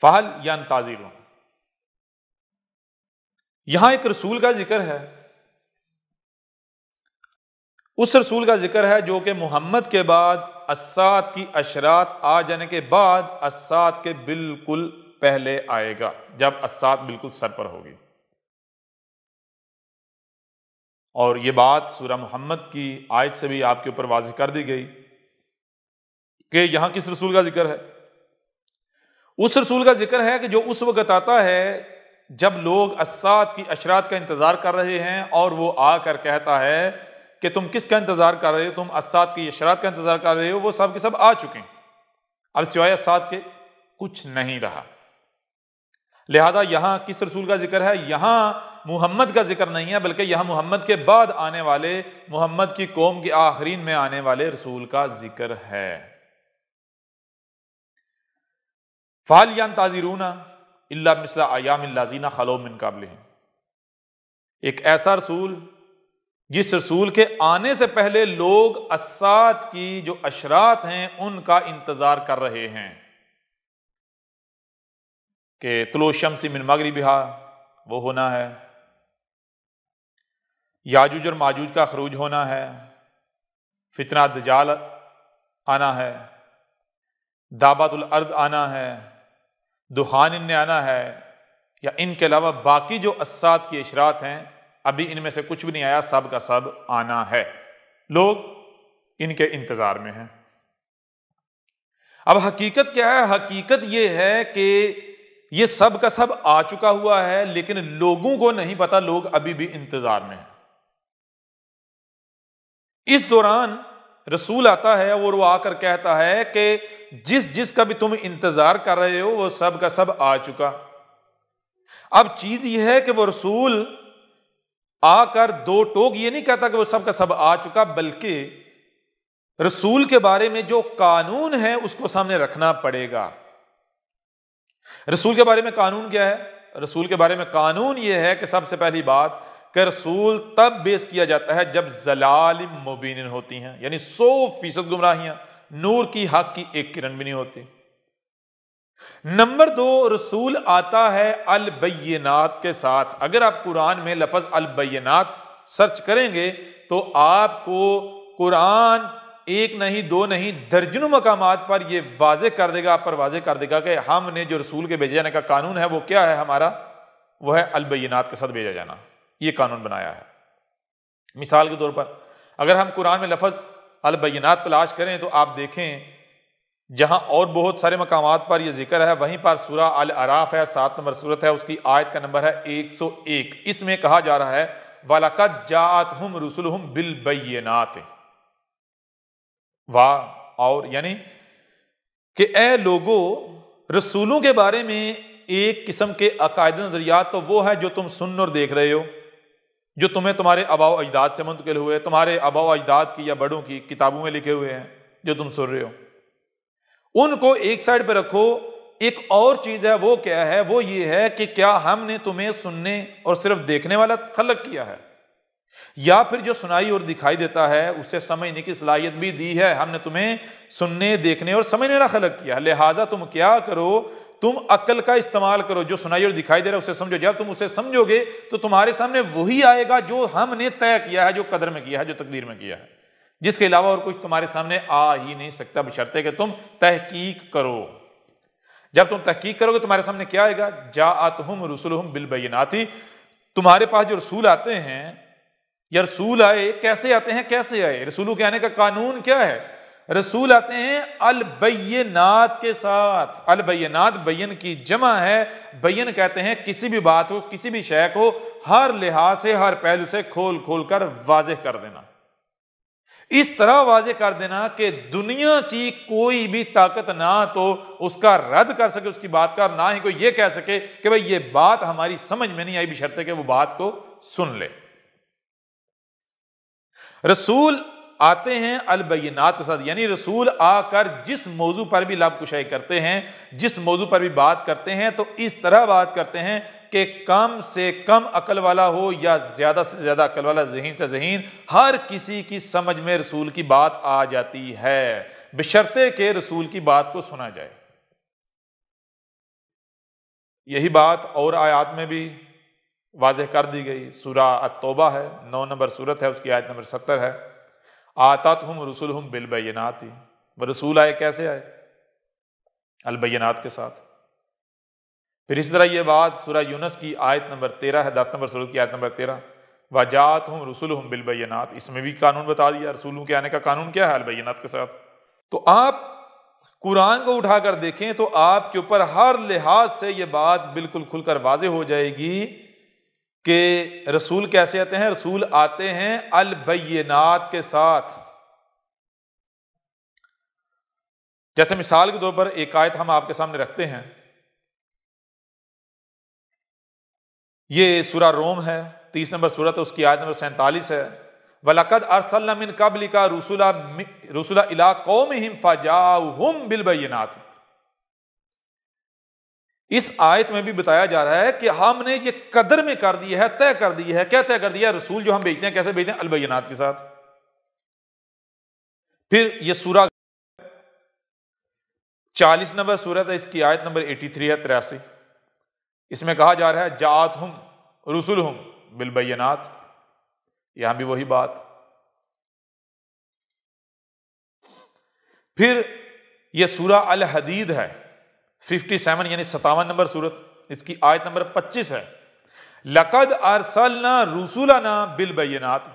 فَهَلْ يَنْتَظِرُونَ، یہاں ایک رسول کا ذکر ہے، اس رسول کا ذکر ہے جو کہ محمد کے بعد الساعۃ کی اشراط آ جانے کے بعد الساعۃ کے بالکل پہلے آئے گا، جب الساعۃ بالکل سر پر ہوگی۔ اور یہ بات سورہ محمد کی آیت سے بھی آپ کے اوپر واضح کر دی گئی کہ یہاں کس رسول کا ذکر ہے؟ اس رسول کا ذکر ہے کہ جو اس وقت آتا ہے جب لوگ الساعۃ کی اشراط کا انتظار کر رہے ہیں، اور وہ آ کر کہتا ہے کہ تم کس کا انتظار کر رہے ہو؟ تم الساعۃ کی اشراط کا انتظار کر رہے ہو، وہ سب کے سب آ چکے ہیں، اب سوائے الساعۃ کے کچھ نہیں رہا۔ لہذا یہاں کس رسول کا ذکر ہے؟ یہاں محمد کا ذکر نہیں ہے، بلکہ یہاں محمد کے بعد آنے والے، محمد کی قوم کے آخرین میں آنے والے رسول کا ذکر ہے۔ فَهَلْ يَنْتَظِرُونَ إِلَّا مِثْلَ أَيَّامِ الَّذِينَ خَلَوْا مِنْ قَبْلِهِمْ، ایک ایسا رسول جس رسول کے آنے سے پہلے لوگ الساعۃ کی جو اشراط ہیں ان کا انتظار کر رہے ہیں، کہ طلوع الشمس من مغربها وہ ہونا ہے، یاجوج اور ماجوج کا خروج ہونا ہے، فتنہ دجال آنا ہے، دابت الارض آنا ہے، دخان ان آنا ہے، یا ان کے علاوہ باقی جو الساعۃ کی اشراط ہیں ابھی ان میں سے کچھ بھی نہیں آیا، سب کا سب آنا ہے، لوگ ان کے انتظار میں ہیں۔ اب حقیقت کیا ہے؟ حقیقت یہ ہے کہ یہ سب کا سب آ چکا ہوا ہے، لیکن لوگوں کو نہیں پتا، لوگ ابھی بھی انتظار میں ہیں۔ اس دوران رسول آتا ہے اور وہ آ کر کہتا ہے کہ جس کا بھی تم انتظار کر رہے ہو وہ سب کا سب آ چکا۔ اب چیز یہ ہے کہ وہ رسول آ کر دو ٹوک یہ نہیں کہتا کہ وہ سب کا سب آ چکا، بلکہ رسول کے بارے میں جو قانون ہے اس کو سامنے رکھنا پڑے گا۔ رسول کے بارے میں قانون کیا ہے؟ رسول کے بارے میں قانون یہ ہے کہ سب سے پہلی بات کہ رسول تب بیس کیا جاتا ہے جب ضلال مبین ہوتی ہیں، یعنی 100% گمراہیاں، نور کی حق کی ایک کرن بھی نہیں ہوتی۔ نمبر 2، رسول آتا ہے البینات کے ساتھ۔ اگر آپ قرآن میں لفظ البینات سرچ کریں گے تو آپ کو قرآن ایک نہیں دو نہیں درجنوں مقامات پر یہ واضح کر دے گا، آپ پر واضح کر دے گا کہ ہم نے جو رسول کے بھیجے جانے کا قانون ہے وہ کیا ہے ہمارا، وہ ہے البینات کے ساتھ بھیجا جانا، یہ قانون بنایا ہے۔ مثال کے طور پر اگر ہم قرآن میں لفظ البینات تلاش کریں تو آپ دیکھیں جہاں اور بہت سارے مقامات پر یہ ذکر ہے، وہیں پر سورہ الاعراف ہے، 7 نمبر سورت ہے، اس کی آیت کا نمبر ہے 101۔ اس میں کہا جا رہا ہے وَلَقَدْ جَاءَتْهُمْ رُسُلُهُمْ بِالْبَيِّنَاتِ، واہ، اور یعنی کہ اے لوگو، رسولوں کے بارے میں ایک قسم کے عقائد و نظریات تو وہ ہے جو تم سن اور دیکھ رہے ہو، جو تمہیں تمہارے آباء و اجداد سے منتقل ہوئے، تمہارے آباء و اجداد کی یا بڑوں کی کتابوں میں لکھے ہوئے ہیں جو تم سن رہے ہو، ان کو ایک سائڈ پہ رکھو۔ ایک اور چیز ہے، وہ کیا ہے؟ وہ یہ ہے کہ کیا ہم نے تمہیں سننے اور صرف دیکھنے والا خلق کیا ہے، یا پھر جو سنائی اور دکھائی دیتا ہے اسے سمجھنے کی صلاحیت بھی دی ہے؟ ہم نے تمہیں سننے، دیکھنے اور سمجھنے والا خلق کیا ہے، لہٰذا تم کیا کرو، تم عقل کا استعمال کرو، جو سنائی اور دکھائی دے رہا ہے اسے سمجھو۔ جب تم اسے سمجھو گے تو تمہارے سامنے وہی آئے گا جو ہم نے طے کیا ہے، جو قدر میں کیا ہے، جو تقدیر میں کیا ہے، جس کے علاوہ اور کچھ تمہارے سامنے آ ہی نہیں سکتا، بشرطے کہ تم تحقیق کرو۔ جب تم تحقیق کرو گے تمہارے سامنے کیا آئے گا؟ جاءتہم رسلہم بالبینات، تمہارے پاس جو رسول آتے ہیں یا رسول آئے، کیسے آتے ہیں؟ کیسے آئے؟ رسولوں کے آنے کا قانون کیا ہے؟ رسول آتے ہیں البینات کے ساتھ۔ البینات بین کی جمع ہے، بین کہتے ہیں کسی بھی بات کو، کسی بھی شے کو ہر لحاظ سے، ہر پہلو سے کھول کھول کر واضح کر دینا، اس طرح واضح کر دینا کہ دنیا کی کوئی بھی طاقت نہ تو اس کا رد کر سکے اس کی بات کا، نہ ہی کوئی یہ کہہ سکے کہ بھئی یہ بات ہماری سمجھ میں نہیں آئی، بشرطے کہ وہ بات کو سن لے۔ رسول آتے ہیں البینات کے ساتھ، یعنی رسول آ کر جس موضوع پر بھی لب کشائی کرتے ہیں، جس موضوع پر بھی بات کرتے ہیں تو اس طرح بات کرتے ہیں کہ کم سے کم عقل والا ہو یا زیادہ سے زیادہ عقل والا، ذہین سے ذہین، ہر کسی کی سمجھ میں رسول کی بات آ جاتی ہے، بشرطے کہ رسول کی بات کو سنا جائے۔ یہی بات اور آیات میں بھی واضح کر دی گئی۔ سورہ التوبہ ہے، 9 نمبر سورت ہے، اس کی آیت نمبر 70 ہے، آتتہم رسلہم بالبینات، وہ رسول آئے کیسے آئے؟ البینات کے ساتھ۔ پھر اسی طرح یہ بات سورہ یونس کی آیت نمبر 13 ہے، 10 نمبر سورت کی آیت نمبر 13، وجاءتہم رسلہم بالبینات، اس میں بھی قانون بتا دیا، رسولوں کے آنے کا قانون کیا ہے؟ البینات کے ساتھ۔ تو آپ قرآن کو اٹھا کر دیکھیں تو آپ کے اوپر ہر لحاظ سے یہ بات بالکل کھل کر واضح ہو جائے گی کہ رسول کیسے آتے ہیں۔ رسول آتے ہیں البینات کے ساتھ۔ جیسے مثال کے طور پر ایک آیت ہم آپ کے سامنے رکھتے ہیں، یہ سورہ روم ہے، 30 نمبر سورت ہے، اس کی آیت نمبر 47 ہے، وَلَقَدْ أَرْسَلْنَا مِن قَبْلِكَ رُسُلًا إِلَىٰ قَوْمِهِمْ فَجَاءُوهُمْ بِالْبَيِّنَاتِ۔ اس آیت میں بھی بتایا جا رہا ہے کہ ہم نے یہ قدر میں کر دی ہے، طے کر دی ہے، کیا طے کر دیا؟ رسول جو ہم بھیجتے ہیں کیسے بھیجتے ہیں؟ البینات کے ساتھ۔ پھر یہ سورہ 40 نمبر سورت ہے، اس کی آیت نمبر 83 ہے، 83، اس میں کہا جا رہا ہے جاءتہم رسلہم بالبینات، یہاں بھی وہی بات۔ پھر یہ سورہ الحدید ہے، 57 یعنی 57 نمبر سورت، اس کی آیت نمبر 25 ہے، لقد ارسلنا رسولنا بالبینات،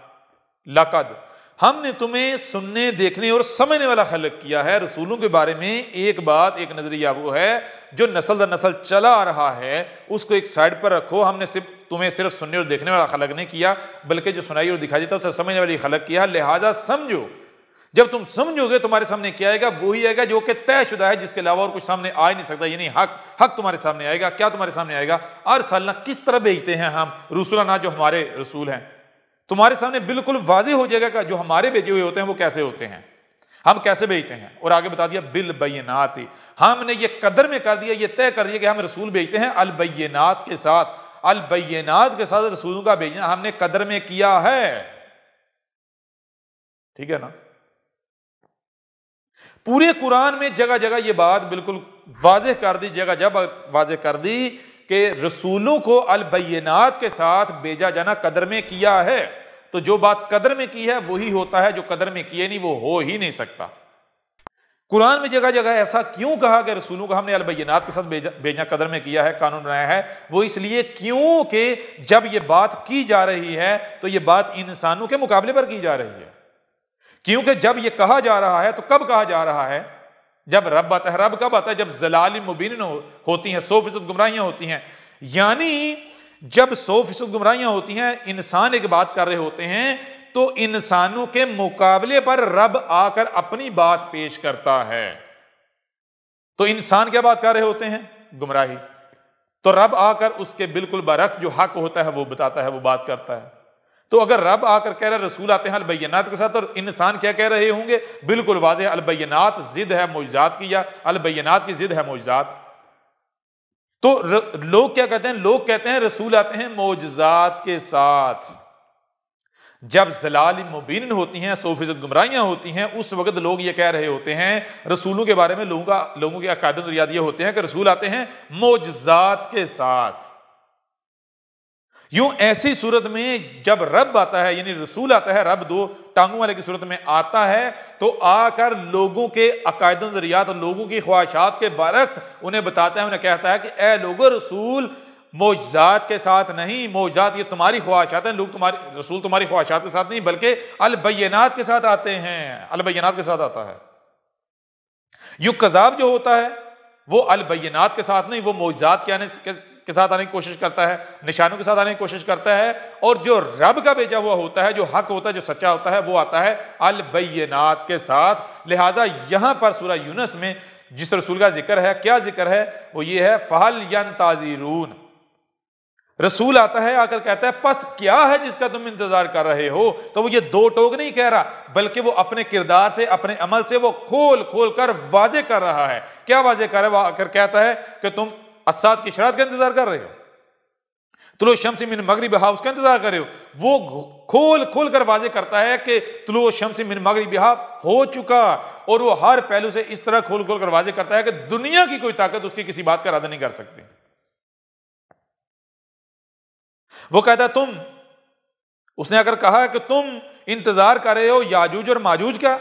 لقد، ہم نے تمہیں سننے، دیکھنے اور سمجھنے والا خلق کیا ہے۔ رسولوں کے بارے میں ایک بات، ایک نظریہ وہ ہے جو نسل در نسل چلا آ رہا ہے، اس کو ایک سائڈ پر رکھو۔ ہم نے تمہیں صرف سننے اور دیکھنے والا خلق نہیں کیا، بلکہ جو سنائی اور دکھائی دیتا ہے اسے سمجھنے والی خلق کیا، لہٰذا سمجھو۔ جب تم سمجھو گے تمہارے سامنے کیا آئے گا؟ وہی آئے گا جو کہ طے شدہ ہے، جس کے علاوہ اور کچھ سامنے آ ہی نہیں سکتا، یعنی حق تمہارے سامنے آئے گا۔ کیا تمہارے سامنے آئے گا؟ ارسلنا، کس طرح بھیجتے ہیں ہم، رسولنا، جو ہمارے رسول ہیں، تمہارے سامنے بالکل واضح ہو جائے گا کہ جو ہمارے بھیجے ہوئے ہوتے ہیں وہ کیسے ہوتے ہیں، ہم کیسے بھیجتے ہیں۔ اور آگے بتا دیا بالبینات، ہم نے یہ قدر میں کر دیا، یہ طے کر دیا کہ ہم رسول بھیجتے ہیں البینات کے ساتھ۔ البینات کے ساتھ رسولوں کا بھیجنا ہم نے قدر میں کیا ہے، ٹھیک ہے نا۔ پورے قرآن میں جگہ جگہ یہ بات بالکل واضح کر دی، جگہ جگہ واضح کر دی کہ رسولوں کو البینات کے ساتھ بھیجا جانا قدر میں کیا ہے۔ تو جو بات قدر میں کی ہے وہی ہوتا ہے، جو قدر میں کیے نہیں وہ ہو ہی نہیں سکتا۔ قرآن میں جگہ جگہ ایسا کیوں کہا کہ رسولوں کو ہم نے البینات کے ساتھ بھیجنا قدر میں کیا ہے، قانون بنایا ہے؟ وہ اس لیے کیونکہ جب یہ بات کی جا رہی ہے تو یہ بات انسانوں کے مقابلے پر کی جا رہی ہے، کیونکہ جب یہ کہا جا رہا ہے تو کب کہا جا رہا ہے؟ جب رب آتا ہے۔ رب کب آتا ہے؟ جب ضلال مبین ہوتی ہیں، 100% گمراہیاں ہوتی ہیں، یعنی جب 100% گمراہیاں ہوتی ہیں، انسان ایک بات کر رہے ہوتے ہیں تو انسانوں کے مقابلے پر رب آ کر اپنی بات پیش کرتا ہے۔ تو انسان کیا بات کر رہے ہوتے ہیں؟ گمراہی، تو رب آ کر اس کے بالکل برعکس جو حق ہوتا ہے وہ بتاتا ہے، وہ بات کرتا ہے۔ تو اگر رب آ کر کہہ رہا ہے رسول آتے ہیں البینات کے ساتھ، اور انسان کیا کہہ رہے ہوں گے؟ بالکل واضح، البینات ضد ہے معجزات کی، یا البینات کی ضد ہے معجزات۔ تو لوگ کیا کہتے ہیں؟ لوگ کہتے ہیں رسول آتے ہیں معجزات کے ساتھ۔ جب ضلال مبین ہوتی ہیں، 100% گمراہیاں ہوتی ہیں، اس وقت لوگ یہ کہہ رہے ہوتے ہیں رسولوں کے بارے میں، لوگوں کے عقائد و نظریات یہ ہوتے ہیں کہ رسول آتے ہیں معجزات کے ساتھ۔ یوں ایسی صورت میں جب رب آتا ہے، یعنی رسول آتا ہے، رب 2 ٹانگوں والے کی صورت میں آتا ہے، تو آ کر لوگوں کے عقائد و نظریات اور لوگوں کی خواہشات کے برعکس انہیں بتاتا ہے، انہیں کہتا ہے کہ اے لوگو، رسول معجزات کے ساتھ نہیں، معجزات یہ تمہاری خواہشات ہیں، رسول تمہاری خواہشات کے ساتھ نہیں بلکہ البینات کے ساتھ آتے ہیں، البینات کے ساتھ آتا ہے۔ یوں کذاب جو ہوتا ہے وہ البینات کے ساتھ نہیں، وہ معجزات کے ساتھ آنے کی کوشش کرتا ہے، نشانوں کے ساتھ آنے کی کوشش کرتا ہے، اور جو رب کا بھیجا ہوا ہوتا ہے، جو حق ہوتا ہے، جو سچا ہوتا ہے، وہ آتا ہے البینات کے ساتھ۔ لہٰذا یہاں پر سورہ یونس میں جس رسول کا ذکر ہے، کیا ذکر ہے؟ وہ یہ ہے فَهَلْ يَنْتَظِرُونَ۔ رسول آتا ہے، آ کر کہتا ہے پس کیا ہے جس کا تم انتظار کر رہے ہو؟ تو وہ یہ 2 ٹوک نہیں کہہ رہا، بلکہ وہ اپنے کردار سے، اپنے عمل سے وہ کھول کر واضح کر رہا ہے۔ کیا واضح کر رہا ہے؟ وہ آ کر کہتا ہے کہ تم الساعۃ کی اشراط کا انتظار کر رہے ہو، طلوع الشمس من مغربہا اس کا انتظار کر رہے ہو۔ وہ کھول کر واضح کرتا ہے کہ طلوع الشمس من مغربہا ہو چکا، اور وہ ہر پہلو سے اس طرح کھول کر واضح کرتا ہے کہ دنیا کی کوئی طاقت اس کی کسی بات کا ارادہ نہیں کر سکتی۔ وہ کہتا ہے اس نے اگر کہا کہ تم انتظار کر رہے ہو یاجوج اور ماجوج کا،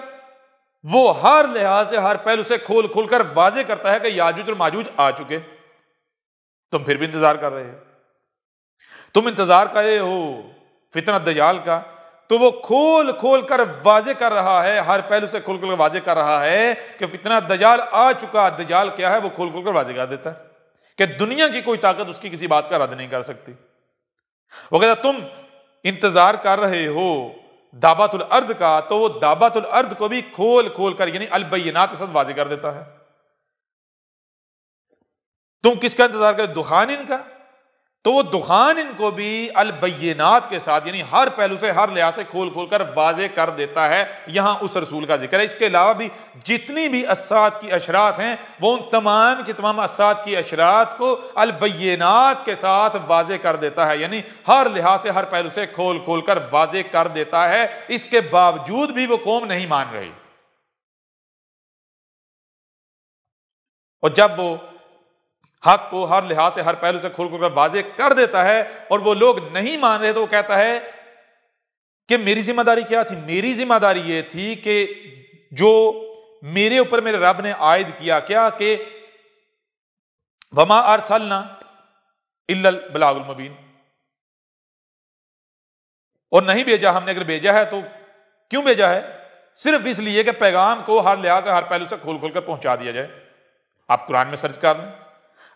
وہ ہر لحاظ سے، ہر پہلو سے کھول کر واضح کرتا ہے کہ یاجوج اور ماجوج آ چکے، تم پھر بھی انتظار کر رہے ہو۔ تم انتظار کر رہے ہو فتنہ دجال کا، تو وہ کھول کر واضح کر رہا ہے، ہر پہلو سے کھول کر واضح کر رہا ہے کہ فتنہ دجال آ چکا۔ دجال کیا ہے؟ وہ کھول کر واضح کر دیتا ہے کہ دنیا کی کوئی طاقت اس کی کسی بات کا رد نہیں کر سکتی۔ وہ کہتا تم انتظار کر رہے ہو دابت الارض کا، تو وہ دابت الارض کو بھی کھول کر، یعنی البینات کے ساتھ واضح کر دیتا ہے۔ تم کس کا انتظار کرے؟ دخان ان کا، تو وہ دخان ان کو بھی البینات کے ساتھ، یعنی ہر پہلو سے، ہر لحاظ سے کھول کر واضح کر دیتا ہے۔ یہاں اس رسول کا ذکر ہے۔ اس کے علاوہ بھی جتنی بھی الساعۃ کی اشراط ہیں، وہ ان تمام کی تمام الساعۃ کی اشراط کو البینات کے ساتھ واضح کر دیتا ہے، یعنی ہر لحاظ سے، ہر پہلو سے کھول کر واضح کر دیتا ہے۔ اس کے باوجود بھی وہ قوم نہیں مان رہی، اور جب وہ حق کو ہر لحاظ سے، ہر پہلو سے کھول کر واضح کر دیتا ہے اور وہ لوگ نہیں مان رہے، تو وہ کہتا ہے کہ میری ذمہ داری کیا تھی؟ میری ذمہ داری یہ تھی کہ جو میرے اوپر میرے رب نے عائد کیا، کیا کہ وما ارسلنا الا البلاغ المبین، اور نہیں بھیجا ہم نے، اگر بھیجا ہے تو کیوں بھیجا ہے؟ صرف اس لیے کہ پیغام کو ہر لحاظ سے، ہر پہلو سے کھول کر پہنچا دیا جائے۔ آپ قرآن میں سرچ کر لیں،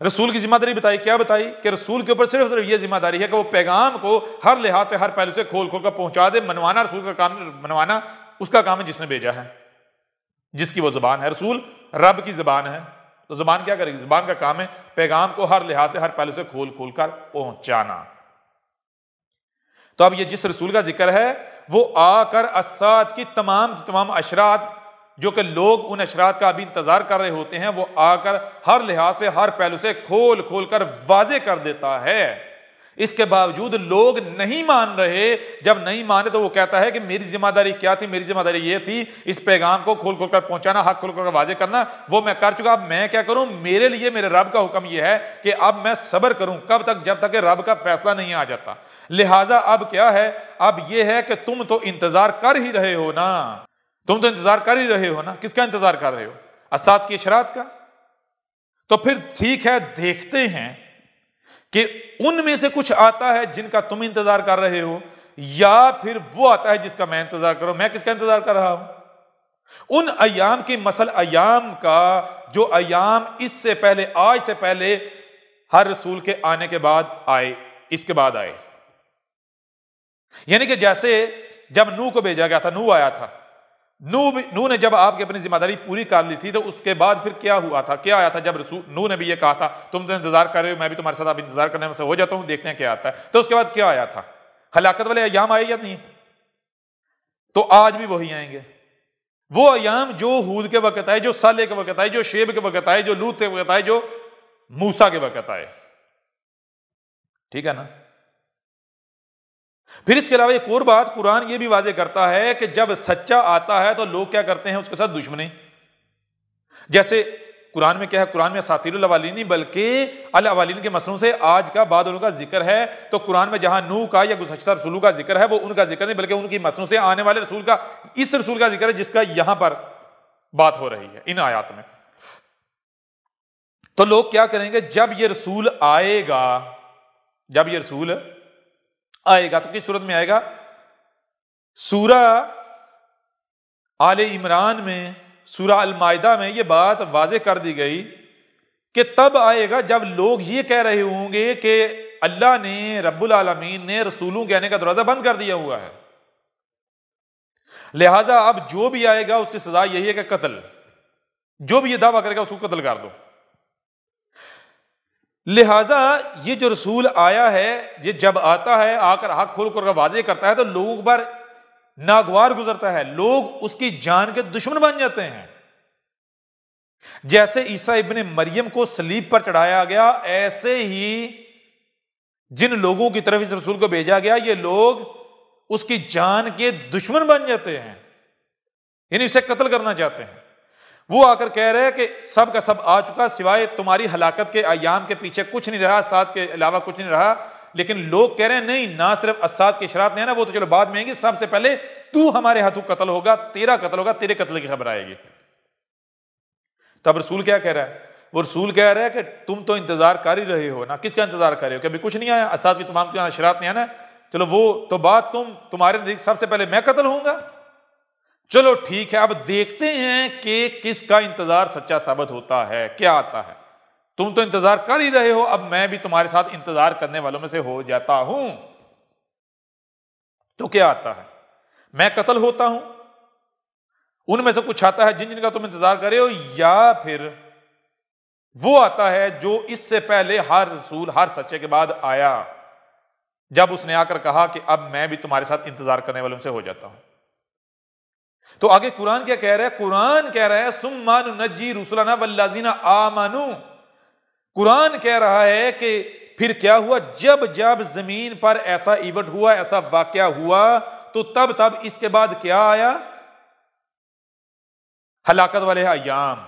رسول کی ذمہ داری بتائی، کیا بتائی؟ کہ رسول کے اوپر صرف یہ ذمہ داری ہے کہ وہ پیغام کو ہر لحاظ سے، ہر پہلو سے کھول کر پہنچا دے۔ منوانا رسول کا کام، منوانا اس کا کام ہے جس نے بھیجا ہے، جس کی وہ زبان ہے۔ رسول رب کی زبان ہے، تو زبان کیا کرے گی؟ زبان کا کام ہے پیغام کو ہر لحاظ سے، ہر پہلو سے کھول کر پہنچانا۔ تو اب یہ جس رسول کا ذکر ہے، وہ آ کر الساعۃ کی تمام اشراط، جو کہ لوگ ان اشراط کا ابھی انتظار کر رہے ہوتے ہیں، وہ آ کر ہر لحاظ سے، ہر پہلو سے کھول کر واضح کر دیتا ہے۔ اس کے باوجود لوگ نہیں مان رہے. جب نہیں مانے تو وہ کہتا ہے کہ میری ذمہ داری کیا تھی؟ میری ذمہ داری یہ تھی اس پیغام کو کھول کھول کر پہنچانا، حق کھول کھول کر واضح کرنا، وہ میں کر چکا. اب میں کیا کروں؟ میرے لیے میرے رب کا حکم یہ ہے کہ اب میں صبر کروں. کب تک؟ جب تک کہ رب کا فیصلہ نہیں آ جاتا. لہٰذا اب کیا ہے؟ اب یہ ہے کہ تم تو انتظار کر ہی رہے ہو نا. تم تو انتظار کر ہی رہے ہو نا. کس کا انتظار کر رہے ہو؟ اسات کی اشراط کا. تو پھر ٹھیک ہے، دیکھتے ہیں کہ ان میں سے کچھ آتا ہے جن کا تم انتظار کر رہے ہو، یا پھر وہ آتا ہے جس کا میں انتظار کر رہا ہوں. میں کس کا انتظار کر رہا ہوں؟ ان ایام کی، مثل ایام کا، جو ایام اس سے پہلے، آج سے پہلے ہر رسول کے آنے کے بعد آئے، اس کے بعد آئے. یعنی کہ جیسے جب نوح کو بھیجا گیا تھا، نوح آیا تھا، نوح نے جب آپ کی اپنی ذمہ داری پوری کر لی تھی، تو اس کے بعد پھر کیا ہوا تھا؟ کیا آیا تھا؟ جب رسول نوح نے بھی یہ کہا تھا تم تو انتظار کر رہے ہو، میں بھی تمہارے ساتھ اب انتظار کرنے میں سے ہو جاتا ہوں، دیکھتے ہیں کیا آتا ہے. تو اس کے بعد کیا آیا تھا؟ ہلاکت والے ایام آئے یا نہیں؟ تو آج بھی وہی آئیں گے. وہ ایام جو ہود کے وقت آئے، جو صالح کے وقت آئے، جو شعیب کے وقت آئے، جو لوط کے وقت آئے، جو موسیٰ کے وقت آئے. ٹھیک ہے نا؟ پھر اس کے علاوہ ایک اور بات قرآن یہ بھی واضح کرتا ہے کہ جب سچا آتا ہے تو لوگ کیا کرتے ہیں؟ اس کے ساتھ دشمنی. جیسے قرآن میں کیا ہے؟ قرآن میں اساطیر الاولین نہیں بلکہ الاولین کے مسئلوں سے آج کا بعد ان کا ذکر ہے. تو قرآن میں جہاں نوح کا یا گزشتہ رسولوں کا ذکر ہے، وہ ان کا ذکر نہیں بلکہ ان کی مسئلوں سے آنے والے رسول کا، اس رسول کا ذکر ہے جس کا یہاں پر بات ہو رہی ہے ان آیات میں. تو لوگ کیا کریں گے؟ جب یہ رسول آئے گا، جب یہ رسول آئے گا تو کس صورت میں آئے گا؟ سورہ آل عمران میں، سورہ المائدہ میں یہ بات واضح کر دی گئی کہ تب آئے گا جب لوگ یہ کہہ رہے ہوں گے کہ اللہ نے، رب العالمین نے رسولوں کے آنے کا دروازہ بند کر دیا ہوا ہے، لہٰذا اب جو بھی آئے گا اس کی سزا یہی ہے کہ قتل. جو بھی یہ دعویٰ کرے گا اس کو قتل کر دو. لہٰذا یہ جو رسول آیا ہے، یہ جب آتا ہے، آ کر حق کھول کر واضح کرتا ہے تو لوگوں پر ناگوار گزرتا ہے، لوگ اس کی جان کے دشمن بن جاتے ہیں. جیسے عیسیٰ ابن مریم کو صلیب پر چڑھایا گیا، ایسے ہی جن لوگوں کی طرف اس رسول کو بھیجا گیا یہ لوگ اس کی جان کے دشمن بن جاتے ہیں، یعنی اسے قتل کرنا چاہتے ہیں. وہ آ کر کہہ رہے ہیں کہ سب کا سب آ چکا، سوائے تمہاری ہلاکت کے ایام کے پیچھے کچھ نہیں رہا، اسات کے علاوہ کچھ نہیں رہا. لیکن لوگ کہہ رہے ہیں نہیں، نہ صرف اسات کی اشراط نہیں ہے نا، وہ تو چلو بعد میں آئیں گے، سب سے پہلے تو ہمارے ہاتھوں قتل ہوگا، تیرا قتل ہوگا، تیرے قتل کی خبر آئے گی. تب رسول کیا کہہ رہا ہے؟ وہ رسول کہہ رہا ہے کہ تم تو انتظار کر ہی رہے ہو نا. کس کا انتظار کر رہے ہو؟ کہ ابھی کچھ نہیں آیا، اسات کی تمام اشراط نہیں ہے نا، چلو وہ تو بات تمہارے نزدیک سب سے پہلے میں قتل ہوں گا. چلو ٹھیک ہے، اب دیکھتے ہیں کہ کس کا انتظار سچا ثابت ہوتا ہے، کیا آتا ہے. تم تو انتظار کر ہی رہے ہو، اب میں بھی تمہارے ساتھ انتظار کرنے والوں میں سے ہو جاتا ہوں. تو کیا آتا ہے؟ میں قتل ہوتا ہوں، ان میں سے کچھ آتا ہے جن کا تم انتظار کر رہے ہو، یا پھر وہ آتا ہے جو اس سے پہلے ہر رسول، ہر سچے کے بعد آیا، جب اس نے آ کر کہا کہ اب میں بھی تمہارے ساتھ انتظار کرنے والوں سے ہو جاتا ہوں. تو آگے قرآن کیا کہہ رہا ہے؟ قرآن کہہ رہا ہے ثم ننجی رسلنا والذین آمنوا. قرآن کہہ رہا ہے کہ پھر کیا ہوا؟ جب جب زمین پر ایسا ایونٹ ہوا، ایسا واقعہ ہوا، تو تب اس کے بعد کیا آیا؟ ہلاکت والے ایام،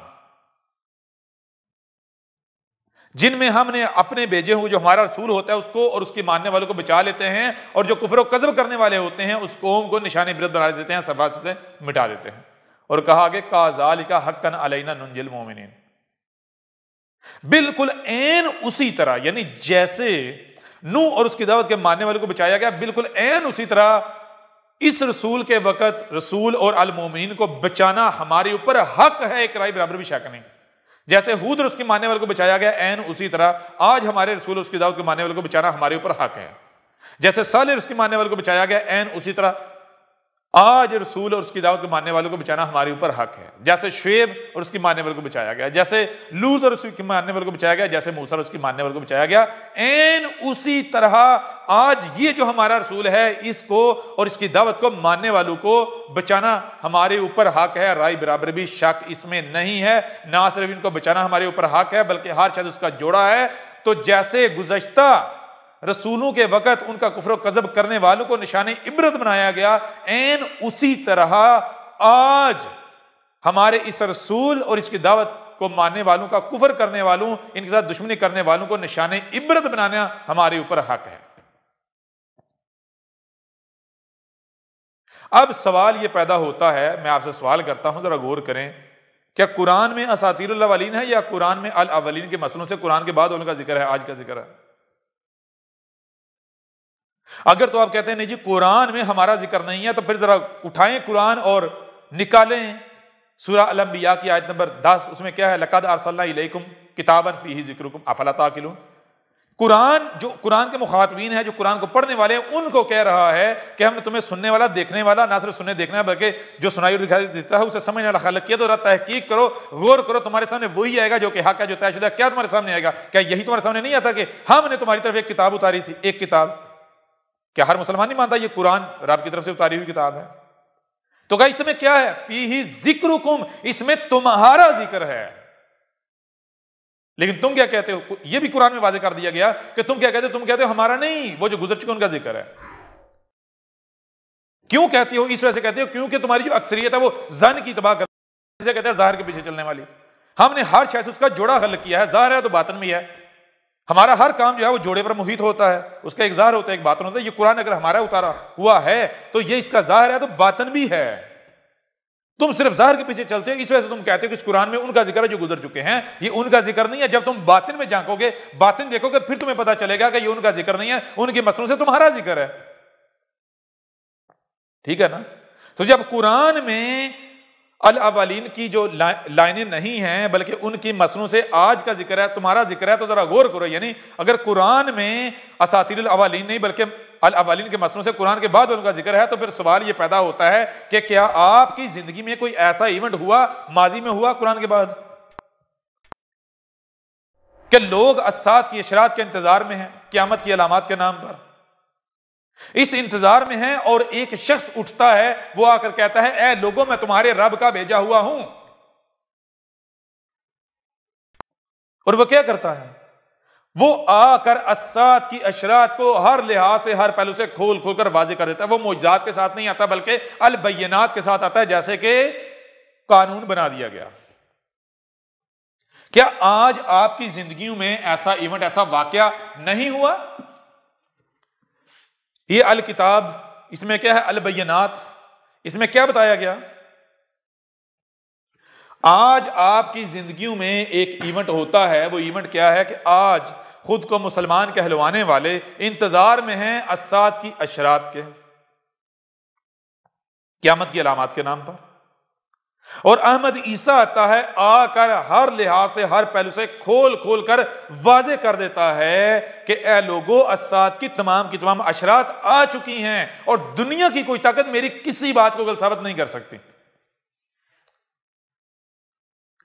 جن میں ہم نے اپنے بھیجے ہوئے جو ہمارا رسول ہوتا ہے اس کو اور اس کی ماننے والوں کو بچا لیتے ہیں، اور جو کفر و کذب کرنے والے ہوتے ہیں اس قوم کو نشان عبرت بنا دیتے ہیں، صفات سے مٹا دیتے ہیں. اور کہا آگے کذالک حقا علینا ننجی المؤمنین. بالکل عین اسی طرح، یعنی جیسے نوح اور اس کی دعوت کے ماننے والوں کو بچایا گیا، بالکل عین اسی طرح اس رسول کے وقت رسول اور المؤمنین کو بچانا ہمارے اوپر حق ہے، ایک رائے برابر بھی شک نہیں. جیسے ہود اور اس کے ماننے والوں کو بچایا گیا، عین اسی طرح آج ہمارے رسول اور اس کی دعوت کے ماننے والوں کو بچانا ہمارے اوپر حق ہے. جیسے صالح اور اس کے ماننے والوں کو بچایا گیا، عین اسی طرح آج رسول اور اس کی دعوت کے ماننے والوں کو بچانا ہمارے اوپر حق ہے. جیسے شعیب اور اس کی ماننے والوں کو بچایا گیا، جیسے لوط اور اس کی ماننے والوں کو بچایا گیا، جیسے موسیٰ اور اس کی ماننے والوں کو بچایا گیا، عین اسی طرح آج یہ جو ہمارا رسول ہے اس کو اور اس کی دعوت کو ماننے والوں کو بچانا ہمارے اوپر حق ہے. رائے برابر بھی شک اس میں نہیں ہے. نہ صرف ان کو بچانا ہمارے اوپر حق ہے بلکہ ہر شخص اس کا جوڑا ہے. تو جیسے گزشتہ رسولوں کے وقت ان کا کفر و کذب کرنے والوں کو نشان عبرت بنایا گیا، عین اسی طرح آج ہمارے اس رسول اور اس کی دعوت کو ماننے والوں کا کفر کرنے والوں، ان کے ساتھ دشمنی کرنے والوں کو نشان عبرت بنانا ہمارے اوپر حق ہے۔ اب سوال یہ پیدا ہوتا ہے، میں آپ سے سوال کرتا ہوں، ذرا غور کریں، کیا قرآن میں اساطیر الاولین ہے یا قرآن میں الاولین کے مسئلوں سے قرآن کے بعد ان کا ذکر ہے، آج کا ذکر ہے؟ اگر تو آپ کہتے ہیں نہیں جی قرآن میں ہمارا ذکر نہیں ہے، تو پھر ذرا اٹھائیں قرآن اور نکالیں سورہ الانبیاء کی آیت نمبر 10، اس میں کیا ہے؟ لقد ارسلنا الیکم کتابا فیہ ذکرکم افلا تعقلون۔ قرآن جو قرآن کے مخاطبین ہیں، جو قرآن کو پڑھنے والے ہیں، ان کو کہہ رہا ہے کہ ہم نے تمہیں سننے والا، دیکھنے والا، نہ صرف سننے دیکھنے والا بلکہ جو سنائی اور دکھائی دیتا ہے اسے سمجھنے والا خالق کیا، تو ذرا تحقیق کرو، غور کرو، تمہارے سامنے وہی آئے گا جو کہ حق ہے، جو طے شدہ ہے۔ کیا تمہارے سامنے آئے گا؟ کیا یہی تمہارے سامنے نہیں آتا کہ ہم نے تمہاری طرف ایک کتاب اتاری تھی؟ ایک کتاب کیا ہر مسلمان نہیں مانتا یہ قرآن رب کی طرف سے اتاری ہوئی کتاب ہے؟ تو کہا اس میں کیا ہے؟ فیہ ذکرکم، اس میں تمہارا ذکر ہے۔ لیکن تم کیا کہتے ہو؟ یہ بھی قرآن میں واضح کر دیا گیا کہ تم کیا کہتے ہو؟ تم کہتے ہو ہمارا نہیں، وہ جو گزر چکے ان کا ذکر ہے۔ کیوں کہتے ہو؟ اس وجہ سے کہتے ہو کیونکہ تمہاری جو اکثریت ہے وہ ظن کی تباہ کرتی ہے، کہتے ہیں ظاہر کے پیچھے چلنے والی۔ ہم نے ہر شے سے اس کا جوڑا خلق کیا ہے، ظاہر ہے تو باطن بھی ہے۔ ہمارا ہر کام جو ہے وہ جوڑے پر محیط ہوتا ہے، اس کا ایک ظاہر ہوتا ہے، ایک باطن ہوتا ہے۔ یہ قرآن اگر ہمارا اتارا ہوا ہے تو یہ اس کا ظاہر ہے تو باطن بھی ہے۔ تم صرف ظاہر کے پیچھے چلتے ہو، اس وجہ سے تم کہتے ہو کہ اس قرآن میں ان کا ذکر ہے جو گزر چکے ہیں، یہ ان کا ذکر نہیں ہے۔ جب تم باطن میں جھانکو گے، باطن دیکھو گے، پھر تمہیں پتا چلے گا کہ یہ ان کا ذکر نہیں ہے، ان کے مسئلوں سے تمہارا ذکر ہے۔ ٹھیک ہے نا؟ تو جب قرآن میں الاولین کی جو لائنیں نہیں ہیں بلکہ ان کی مسئلوں سے آج کا ذکر ہے، تمہارا ذکر ہے، تو ذرا غور کرو۔ یعنی اگر قرآن میں اساطیر الاولین نہیں بلکہ الاولین کے مسئلوں سے قرآن کے بعد ان کا ذکر ہے، تو پھر سوال یہ پیدا ہوتا ہے کہ کیا آپ کی زندگی میں کوئی ایسا ایونٹ ہوا، ماضی میں ہوا قرآن کے بعد، کہ لوگ الساعۃ کی اشراط کے انتظار میں ہیں، قیامت کی علامات کے نام پر اس انتظار میں ہیں، اور ایک شخص اٹھتا ہے، وہ آ کر کہتا ہے اے لوگوں میں تمہارے رب کا بھیجا ہوا ہوں، اور وہ کیا کرتا ہے؟ وہ آ کر الساعۃ کی اشراط کو ہر لحاظ سے، ہر پہلو سے کھول کھول کر واضح کر دیتا ہے۔ وہ معجزات کے ساتھ نہیں آتا بلکہ البینات کے ساتھ آتا ہے، جیسے کہ قانون بنا دیا گیا۔ کیا آج آپ کی زندگیوں میں ایسا ایونٹ، ایسا واقعہ نہیں ہوا؟ یہ الکتاب، اس میں کیا ہے؟ البینات، اس میں کیا بتایا گیا؟ آج آپ کی زندگیوں میں ایک ایونٹ ہوتا ہے، وہ ایونٹ کیا ہے کہ آج خود کو مسلمان کہلوانے والے انتظار میں ہیں الساعۃ کی اشراط کے، قیامت کی علامات کے نام پر، اور احمد عیسیٰ آتا ہے، آ کر ہر لحاظ سے، ہر پہلو سے کھول کھول کر واضح کر دیتا ہے کہ اے لوگو الساعۃ کی تمام اشراط آ چکی ہیں، اور دنیا کی کوئی طاقت میری کسی بات کو غلط ثابت نہیں کر سکتی۔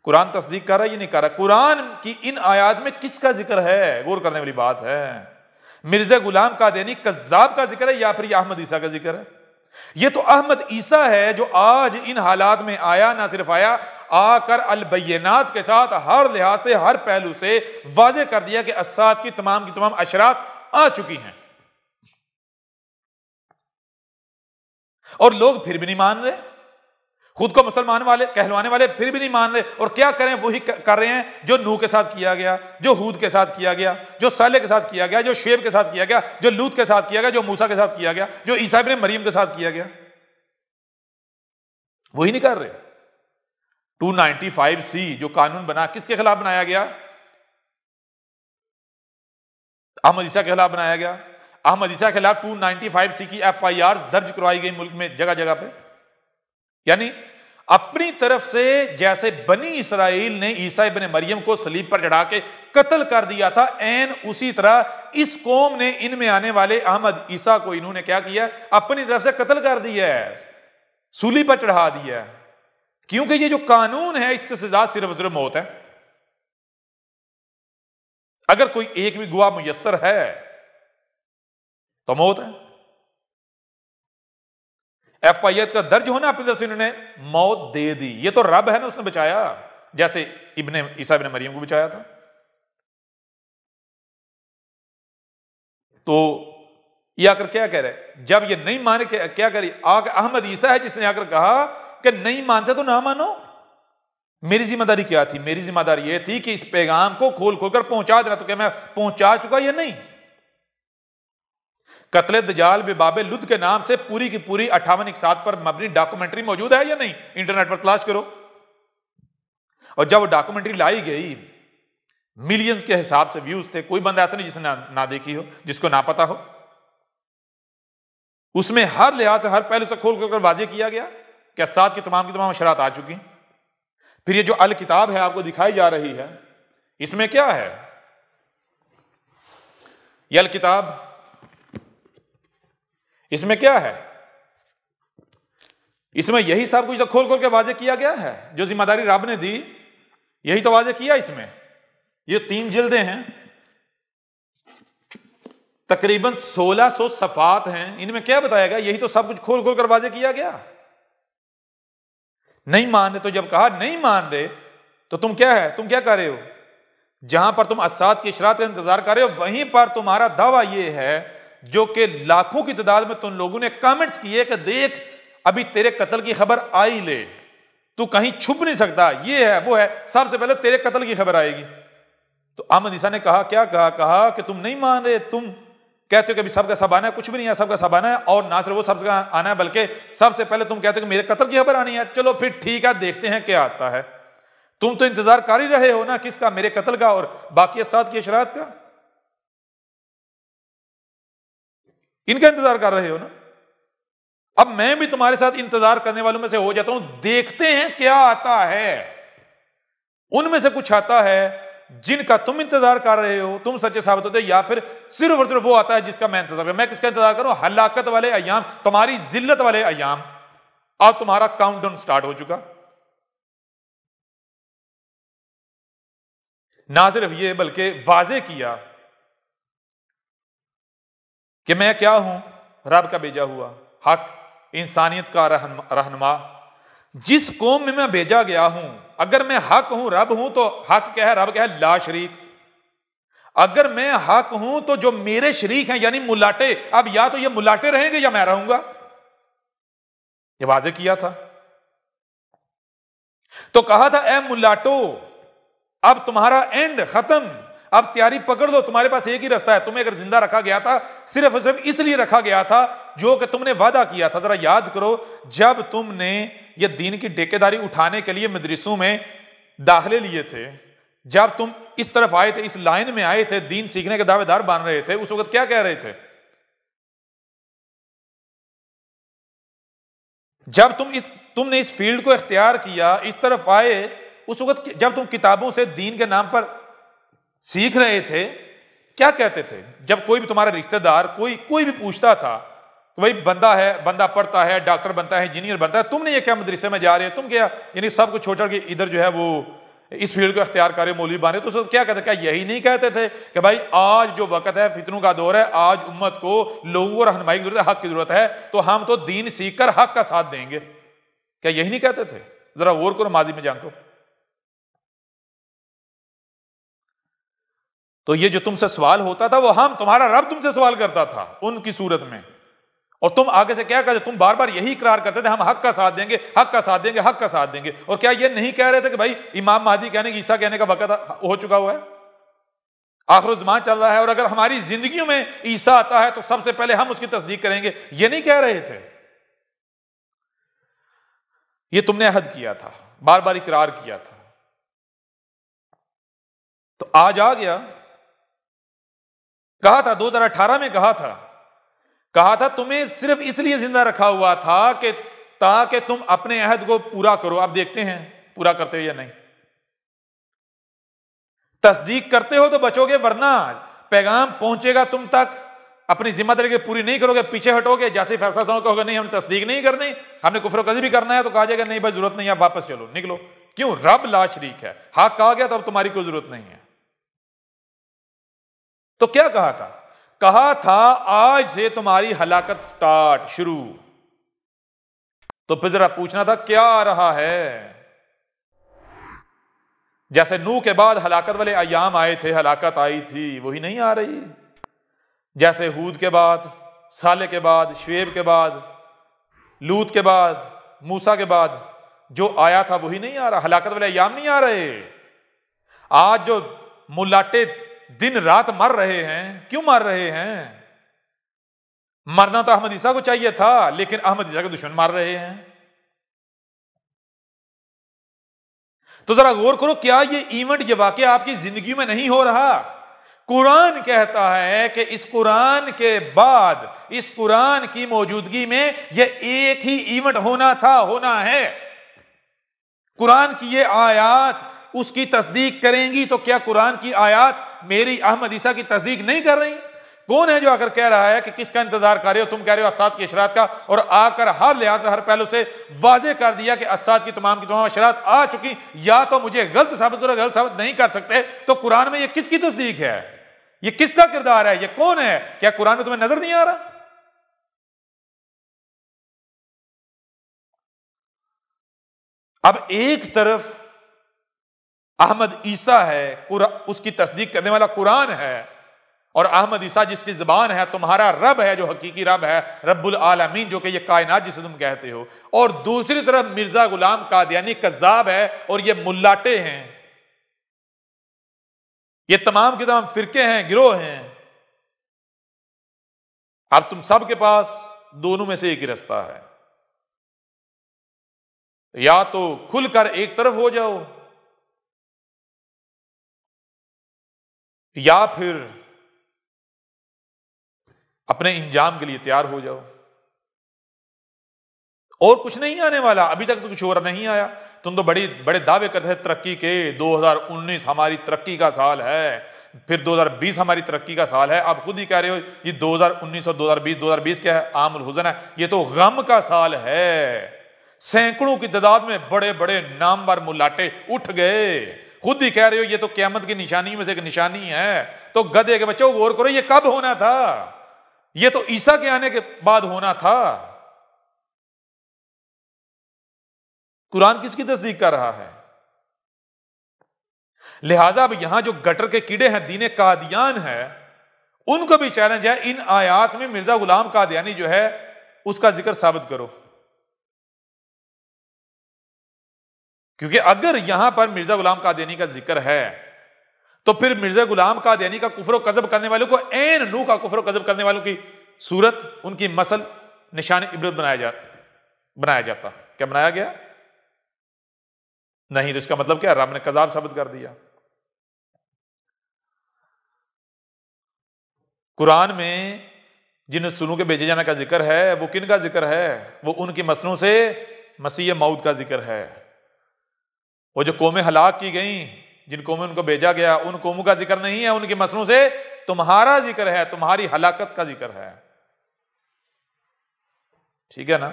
قرآن تصدیق کر رہا ہے یہ نہیں کر رہا؟ قرآن کی ان آیات میں کس کا ذکر ہے؟ غور کرنے والی بات ہے۔ مرزا غلام قادیانی کذاب کا ذکر ہے یا پھر یہ احمد عیسیٰ کا ذکر ہے؟ یہ تو احمد عیسیٰ ہے جو آج ان حالات میں آیا، نہ صرف آیا، آ کر البینات کے ساتھ ہر لحاظ سے، ہر پہلو سے واضح کر دیا کہ الساعۃ کی تمام اشراط آ چکی ہیں، اور لوگ پھر بھی نہیں مان رہے، خود کو مسلمان والے کہلوانے والے پھر بھی نہیں مان رہے، اور کیا کریں؟ وہی کر رہے ہیں جو نوح کے ساتھ کیا گیا، جو ہود کے ساتھ کیا گیا، جو صالح کے ساتھ کیا گیا، جو شعیب کے ساتھ کیا گیا، جو لوط کے ساتھ کیا گیا، جو موسیٰ کے ساتھ کیا گیا، جو عیسیٰ ابن مریم کے ساتھ کیا گیا، وہی نہیں کر رہے۔ 295C جو قانون بنا، کس کے خلاف بنایا گیا؟ احمد عیسیٰ کے خلاف بنایا گیا۔ احمد عیسیٰ کے خلاف 295C کی FIR درج کروائی گئی ملک میں جگہ جگہ پہ۔ یعنی اپنی طرف سے جیسے بنی اسرائیل نے عیسیٰ ابن مریم کو صلیب پر چڑھا کے قتل کر دیا تھا، عین اسی طرح اس قوم نے ان میں آنے والے احمد عیسیٰ کو انہوں نے کیا کیا؟ اپنی طرف سے قتل کر دیا ہے، سولی پر چڑھا دیا ہے، کیونکہ یہ جو قانون ہے اس کی سزا صرف موت ہے۔ اگر کوئی ایک بھی گواہ میسر ہے تو موت ہے۔ FIR کا درج ہونا اپنی طرف سے انہوں نے موت دے دی۔ یہ تو رب ہے نا، اس نے بچایا، جیسے عیسیٰ ابن مریم کو بچایا تھا۔ تو یہ آ کر کیا کہہ رہے، جب یہ نہیں مانے کیا کری، احمد عیسیٰ ہے جس نے آ کر کہا کہ نہیں مانتے تو نہ مانو، میری ذمہ داری کیا تھی؟ میری ذمہ داری یہ تھی کہ اس پیغام کو کھول کھول کر پہنچا دینا، تو کیا میں پہنچا چکا یا نہیں؟ قتل دجال بباب لد کے نام سے پوری کی پوری 58 اقساط پر مبنی ڈاکومنٹری موجود ہے یا نہیں؟ انٹرنیٹ پر تلاش کرو۔ اور جب وہ ڈاکومنٹری لائی گئی، ملینز کے حساب سے ویوز تھے، کوئی بندہ ایسا نہیں جس نے نہ دیکھی ہو، جس کو نہ پتا ہو۔ اس میں ہر لحاظ سے ہر پہلو سے کھول کر واضح کیا گیا کہ اساد کی تمام اشارات آ چکی۔ پھر یہ جو الکتاب ہے آپ کو دکھائی جا رہی ہے، اس میں کیا ہے؟ یہ الکتاب، اس میں کیا ہے؟ اس میں یہی سب کچھ تو کھول کھول کے واضح کیا گیا ہے، جو ذمہ داری رب نے دی یہی تو واضح کیا اس میں۔ یہ 3 جلدیں ہیں، تقریباً 1600 صفحات ہیں، ان میں کیا بتایا گیا؟ یہی تو سب کچھ کھول کھول کر واضح کیا گیا۔ نہیں مان رہے، تو جب کہا نہیں مان رہے تو تم کیا ہے، تم کیا کر رہے ہو؟ جہاں پر تم اساد کی اشارات کا انتظار کر رہے ہو، وہیں پر تمہارا دعویٰ یہ ہے جو کہ لاکھوں کی تعداد میں تم لوگوں نے کامنٹس کیے کہ دیکھ ابھی تیرے قتل کی خبر آئی لے، تو کہیں چھپ نہیں سکتا، یہ ہے وہ ہے، سب سے پہلے تیرے قتل کی خبر آئے گی۔ تو احمد عیسیٰ نے کہا کیا کہا کہ تم نہیں مان رہے، تم کہتے ہو کہ ابھی سب کا سب آنا ہے، کچھ بھی نہیں ہے، سب کا سب آنا ہے، اور نہ صرف وہ سب کا آنا ہے بلکہ سب سے پہلے تم کہتے ہو کہ میرے قتل کی خبر آنی ہے۔ چلو پھر ٹھیک ہے، دیکھتے ہیں کیا آتا ہے۔ تم تو انتظار کر ہی رہے ہو نا، کس کا؟ میرے قتل کا اور باقی اساد کی اشارات کا، ان کا انتظار کر رہے ہو نا۔ اب میں بھی تمہارے ساتھ انتظار کرنے والوں میں سے ہو جاتا ہوں، دیکھتے ہیں کیا آتا ہے۔ ان میں سے کچھ آتا ہے جن کا تم انتظار کر رہے ہو، تم سچے ثابت ہوتے، یا پھر صرف اور صرف وہ آتا ہے جس کا میں انتظار کروں۔ میں کس کا انتظار کروں؟ ہلاکت والے ایام، تمہاری ذلت والے ایام، اور تمہارا کاؤنٹ ڈاؤن سٹارٹ ہو چکا۔ نہ صرف یہ بلکہ واضح کیا کہ میں کیا ہوں؟ رب کا بھیجا ہوا حق، انسانیت کا رہنما، جس قوم میں میں بھیجا گیا ہوں۔ اگر میں حق ہوں، رب ہوں، تو حق کیا ہے؟ رب کیا ہے؟ لا شریک۔ اگر میں حق ہوں تو جو میرے شریک ہیں یعنی ملاٹے، اب یا تو یہ ملاٹے رہیں گے یا میں رہوں گا، یہ واضح کیا تھا۔ تو کہا تھا اے ملاٹو، اب تمہارا اینڈ ختم، اب تیاری پکڑ لو، تمہارے پاس ایک ہی راستہ ہے۔ تمہیں اگر زندہ رکھا گیا تھا صرف اور صرف اس لیے رکھا گیا تھا جو کہ تم نے وعدہ کیا تھا۔ ذرا یاد کرو، جب تم نے یہ دین کی ٹھیکیداری اٹھانے کے لیے مدرسوں میں داخلے لیے تھے، جب تم اس طرف آئے تھے، اس لائن میں آئے تھے، دین سیکھنے کے دعوے دار بن رہے تھے، اس وقت کیا کہہ رہے تھے؟ جب تم نے اس فیلڈ کو اختیار کیا، اس طرف آئے، اس وقت جب تم کتابوں سے دین کے نام پر سیکھ رہے تھے، کیا کہتے تھے؟ جب کوئی بھی تمہارا رشتہ دار کوئی بھی پوچھتا تھا کہ بھائی بندہ ہے، بندہ پڑھتا ہے، ڈاکٹر بنتا ہے، انجینئر بنتا ہے، تم نے یہ کیا مدرسے میں جا رہے ہو، تم کیا یعنی سب کو چھوڑ کے ادھر جو ہے وہ اس فیلڈ کو اختیار کر رہے مولوی بن رہے، تو اس وقت کیا کہتے؟ کیا یہی نہیں کہتے تھے کہ بھائی آج جو وقت ہے، فتنوں کا دور ہے، آج امت کو لوگوں کو رہنمائی کی ضرورت ہے، حق کی ضرورت ہے، تو ہم تو دین سیکھ کر حق کا ساتھ دیں گے؟ کیا یہی نہیں کہتے تھے؟ ذرا غور کرو ماضی میں جان کو۔ تو یہ جو تم سے سوال ہوتا تھا، وہ تمہارا رب تم سے سوال کرتا تھا ان کی صورت میں، اور تم آگے سے کیا کہتے؟ تم بار بار یہی اقرار کرتے تھے، ہم حق کا ساتھ دیں گے، حق کا ساتھ دیں گے، حق کا ساتھ دیں گے۔ اور کیا یہ نہیں کہہ رہے تھے کہ بھائی امام مہدی کہنے کی، عیسیٰ کہنے کا وقت ہو چکا ہوا ہے، آخر الزمان چل رہا ہے، اور اگر ہماری زندگیوں میں عیسیٰ آتا ہے تو سب سے پہلے ہم اس کی تصدیق کریں گے؟ یہ نہیں کہہ رہے تھے، یہ تم نے عہد کیا تھا، بار بار اقرار کیا تھا۔ تو آج آ گیا، کہا تھا 2018 میں کہا تھا تمہیں صرف اس لیے زندہ رکھا ہوا تھا کہ تاکہ تم اپنے عہد کو پورا کرو۔ اب دیکھتے ہیں پورا کرتے ہو یا نہیں۔ تصدیق کرتے ہو تو بچو گے، ورنہ پیغام پہنچے گا تم تک، اپنی ذمہ داری کے پوری نہیں کرو گے، پیچھے ہٹو گے، جیسے فیصلہ سنو کہ ہوگا نہیں ہم نے تصدیق نہیں کرنی، ہم نے کفر و کذب بھی کرنا ہے، تو کہا جائے گا نہیں بھائی ضرورت نہیں ہے، واپس چلو، نکلو۔ کیوں؟ رب لا شریک ہے، حق کہا گیا تو اب تمہاری کوئی ضرورت نہیں ہے۔ تو کیا کہا تھا آج سے تمہاری ہلاکت سٹارٹ، شروع۔ تو پھر ذرا پوچھنا تھا کیا آ رہا ہے؟ جیسے نوح کے بعد ہلاکت والے ایام آئے تھے، ہلاکت آئی تھی، وہی نہیں آ رہی؟ جیسے ہود کے بعد، صالح کے بعد، شعیب کے بعد، لوط کے بعد، موسیٰ کے بعد جو آیا تھا وہی نہیں آ رہا، ہلاکت والے ایام نہیں آ رہے۔ آج جو ملاٹے دن رات مر رہے ہیں، کیوں مر رہے ہیں؟ مرنا تو احمد عیسیٰ کو چاہیے تھا، لیکن احمد عیسیٰ کے دشمن مر رہے ہیں۔ تو ذرا غور کرو، کیا یہ ایونٹ، یہ واقعہ آپ کی زندگی میں نہیں ہو رہا؟ قرآن کہتا ہے کہ اس قرآن کے بعد، اس قرآن کی موجودگی میں یہ ایک ہی ایونٹ ہونا تھا، ہونا ہے۔ قرآن کی یہ آیات اس کی تصدیق کریں گی تو کیا قرآن کی آیات میری احمد عیسیٰ کی تصدیق نہیں کر رہی؟ کون ہے جو اگر کہہ رہا ہے کہ کس کا انتظار کر رہے ہو؟ تم کہہ رہے ہو اسات کی اشراط کا، اور آ کر ہر لحاظ سے، ہر پہلو سے واضح کر دیا کہ اسات کی تمام اشراط آ چکی، یا تو مجھے غلط ثابت کرو، غلط ثابت نہیں کر سکتے تو قرآن میں یہ کس کی تصدیق ہے؟ یہ کس کا کردار ہے؟ یہ کون ہے؟ کیا قرآن میں تمہیں نظر نہیں آ رہا؟ اب ایک طرف احمد عیسیٰ ہے، اس کی تصدیق کرنے والا قرآن ہے، اور احمد عیسیٰ جس کی زبان ہے، تمہارا رب ہے جو حقیقی رب ہے، رب العالمین، جو کہ یہ کائنات جسے تم کہتے ہو، اور دوسری طرف مرزا غلام قادیانی کذاب ہے، اور یہ ملاٹے ہیں، یہ تمام کے تمام فرقے ہیں، گروہ ہیں۔ اب تم سب کے پاس دونوں میں سے ایک ہی رستہ ہے، یا تو کھل کر ایک طرف ہو جاؤ، یا پھر اپنے انجام کے لیے تیار ہو جاؤ۔ اور کچھ نہیں آنے والا، ابھی تک تو کچھ اور نہیں آیا۔ تم تو بڑے دعوے کرتے ہیں ترقی کے، 2019 ہماری ترقی کا سال ہے، پھر 2020 ہماری ترقی کا سال ہے۔ آپ خود ہی کہہ رہے ہو یہ 2019 اور 2020 کیا ہے؟ عام الحزن ہے، یہ تو غم کا سال ہے۔ سینکڑوں کی تعداد میں بڑے بڑے نامور ملاٹے اٹھ گئے، خود ہی کہہ رہے ہو یہ تو قیامت کی نشانیوں میں سے ایک نشانی ہے۔ تو گدھے کے بچوں غور کرو، یہ کب ہونا تھا؟ یہ تو عیسیٰ کے آنے کے بعد ہونا تھا۔ قرآن کس کی تصدیق کر رہا ہے؟ لہٰذا اب یہاں جو گٹر کے کیڑے ہیں، دین قادیان ہے، ان کو بھی چیلنج ہے، ان آیات میں مرزا غلام قادیانی جو ہے اس کا ذکر ثابت کرو، کیونکہ اگر یہاں پر مرزا غلام قادیانی کا ذکر ہے تو پھر مرزا غلام قادیانی کا کفر و کذب کرنے والوں کو، عین نو کا کفر و کذب کرنے والوں کی صورت، ان کی مثل، نشان عبرت بنایا جاتا۔ کیا بنایا گیا؟ نہیں، تو اس کا مطلب کیا؟ رب نے کذاب ثابت کر دیا۔ قرآن میں جن رسولوں کے بھیجے جانے کا ذکر ہے وہ کن کا ذکر ہے؟ وہ ان کی مسنوں سے مسیح موعود کا ذکر ہے۔ وہ جو قومیں ہلاک کی گئیں، جن قوموں ان کو بھیجا گیا، ان قوموں کا ذکر نہیں ہے، ان کی مسنوں سے تمہارا ذکر ہے، تمہاری ہلاکت کا ذکر ہے۔ ٹھیک ہے نا؟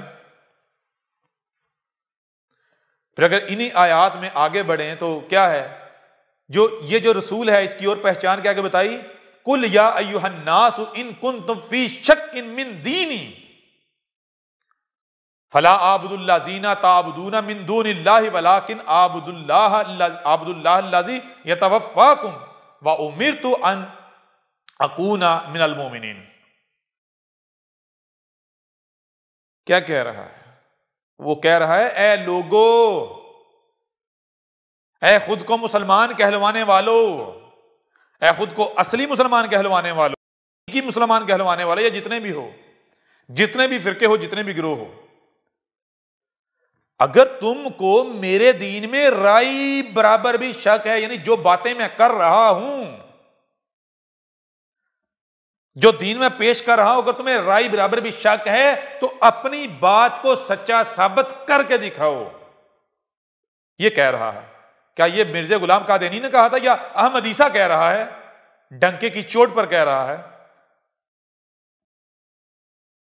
پھر اگر انہی آیات میں آگے بڑھیں تو کیا ہے؟ یہ جو رسول ہے اس کی اور پہچان کیا کہ بتائی، قل یا ایھا الناس ان کنتم فی شک من دینی فلا اعبد الذین تعبدون من دون اللہ ولکن اعبد اللہ الذی یتوفاکم وامرت ان اکون من المؤمنین۔ کیا کہہ رہا ہے؟ وہ کہہ رہا ہے اے لوگو، اے خود کو مسلمان کہلوانے والو، اے خود کو اصلی مسلمان کہلوانے والو، کی مسلمان کہلوانے والے، یا جتنے بھی ہو، جتنے بھی فرقے ہو، جتنے بھی گروہ ہو، اگر تم کو میرے دین میں رائی برابر بھی شک ہے، یعنی جو باتیں میں کر رہا ہوں، جو دین میں پیش کر رہا ہوں، اگر تمہیں رائی برابر بھی شک ہے تو اپنی بات کو سچا ثابت کر کے دکھاؤ۔ یہ کہہ رہا ہے۔ کیا یہ مرزا غلام قادیانی نے کہا تھا یا احمد عیسیٰ کہہ رہا ہے؟ ڈنکے کی چوٹ پر کہہ رہا ہے۔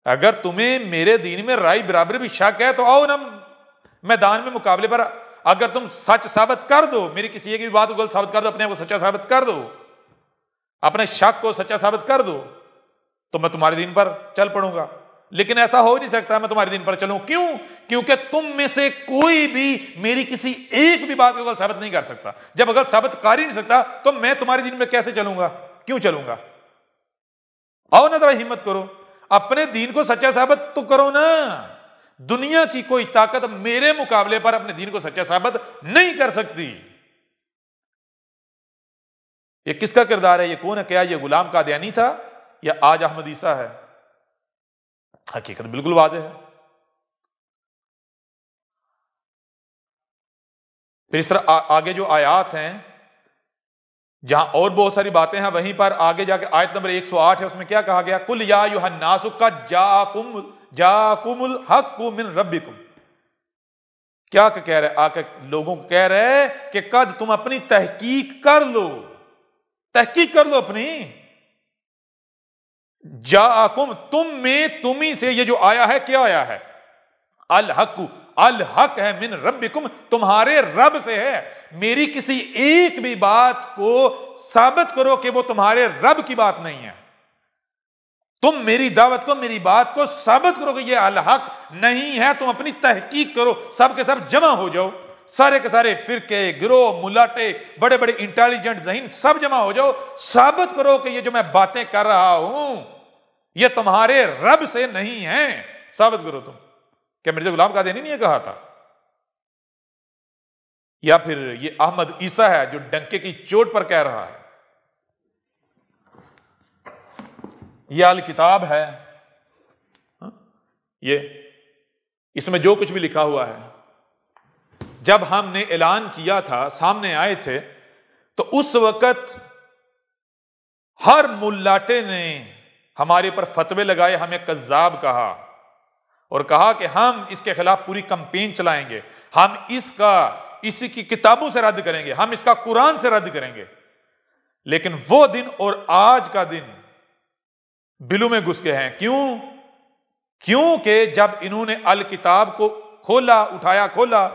اگر تمہیں میرے دین میں رائی برابر بھی شک ہے تو آؤ نا میدان میں مقابلے پر، اگر تم سچ ثابت کر دو، میری کسی ایک بھی بات کو غلط ثابت کر دو، اپنے آپ کو سچا ثابت کر دو، اپنے شک کو سچا ثابت کر دو، تو میں تمہارے دین پر چل پڑوں گا۔ لیکن ایسا ہو نہیں سکتا میں تمہارے دین پر چلوں۔ کیوں؟ کیونکہ تم میں سے کوئی بھی میری کسی ایک بھی بات کو غلط ثابت نہیں کر سکتا۔ جب غلط ثابت کر ہی نہیں سکتا تو میں تمہارے دین میں کیسے چلوں گا؟ کیوں چلوں گا؟ آؤ نا ذرا ہمت کرو، اپنے دین کو سچا ثابت تو کرو نا۔ دنیا کی کوئی طاقت میرے مقابلے پر اپنے دین کو سچا ثابت نہیں کر سکتی۔ یہ کس کا کردار ہے؟ یہ کون ہے؟ کیا یہ غلام قادیانی تھا یا آج احمد عیسیٰ ہے؟ حقیقت بالکل واضح ہے۔ پھر اس طرح آگے جو آیات ہیں جہاں اور بہت ساری باتیں ہیں، وہیں پر آگے جا کے آیت نمبر 108 ہے، اس میں کیا کہا گیا؟ قل یا ایھا الناس قد جاءکم الحق من ربکم۔ کیا کہہ رہے؟ آ کے لوگوں کو کہہ رہے کہ قد تم اپنی تحقیق کر لو، تحقیق کر لو اپنی۔ جاءکم تم میں، تمہیں سے یہ جو آیا ہے کیا آیا ہے؟ الحق، الحق ہے من ربکم، تمہارے رب سے ہے۔ میری کسی ایک بھی بات کو ثابت کرو کہ وہ تمہارے رب کی بات نہیں ہے۔ تم میری دعوت کو، میری بات کو ثابت کرو کہ یہ الحق نہیں ہے، تم اپنی تحقیق کرو، سب کے سب جمع ہو جاؤ، سارے کے سارے فرقے، گروہ، ملاٹے، بڑے بڑے انٹیلیجنٹ ذہین سب جمع ہو جاؤ، ثابت کرو کہ یہ جو میں باتیں کر رہا ہوں یہ تمہارے رب سے نہیں ہے، ثابت کرو تم۔ کیا مرزا غلام قادیانی نے یہ کہا تھا؟ یا پھر یہ احمد عیسیٰ ہے جو ڈنکے کی چوٹ پر کہہ رہا ہے؟ یہ الکتاب ہے، یہ اس میں جو کچھ بھی لکھا ہوا ہے، جب ہم نے اعلان کیا تھا، سامنے آئے تھے، تو اس وقت ہر ملاٹے نے ہمارے اوپر فتوے لگائے، ہمیں کذاب کہا اور کہا کہ ہم اس کے خلاف پوری کمپین چلائیں گے، ہم اسی کی کتابوں سے رد کریں گے، ہم اس کا قرآن سے رد کریں گے۔ لیکن وہ دن اور آج کا دن بلو میں گھس کے ہیں۔ کیونکہ جب انہوں نے الکتاب کو کھولا، اٹھایا، کھولا،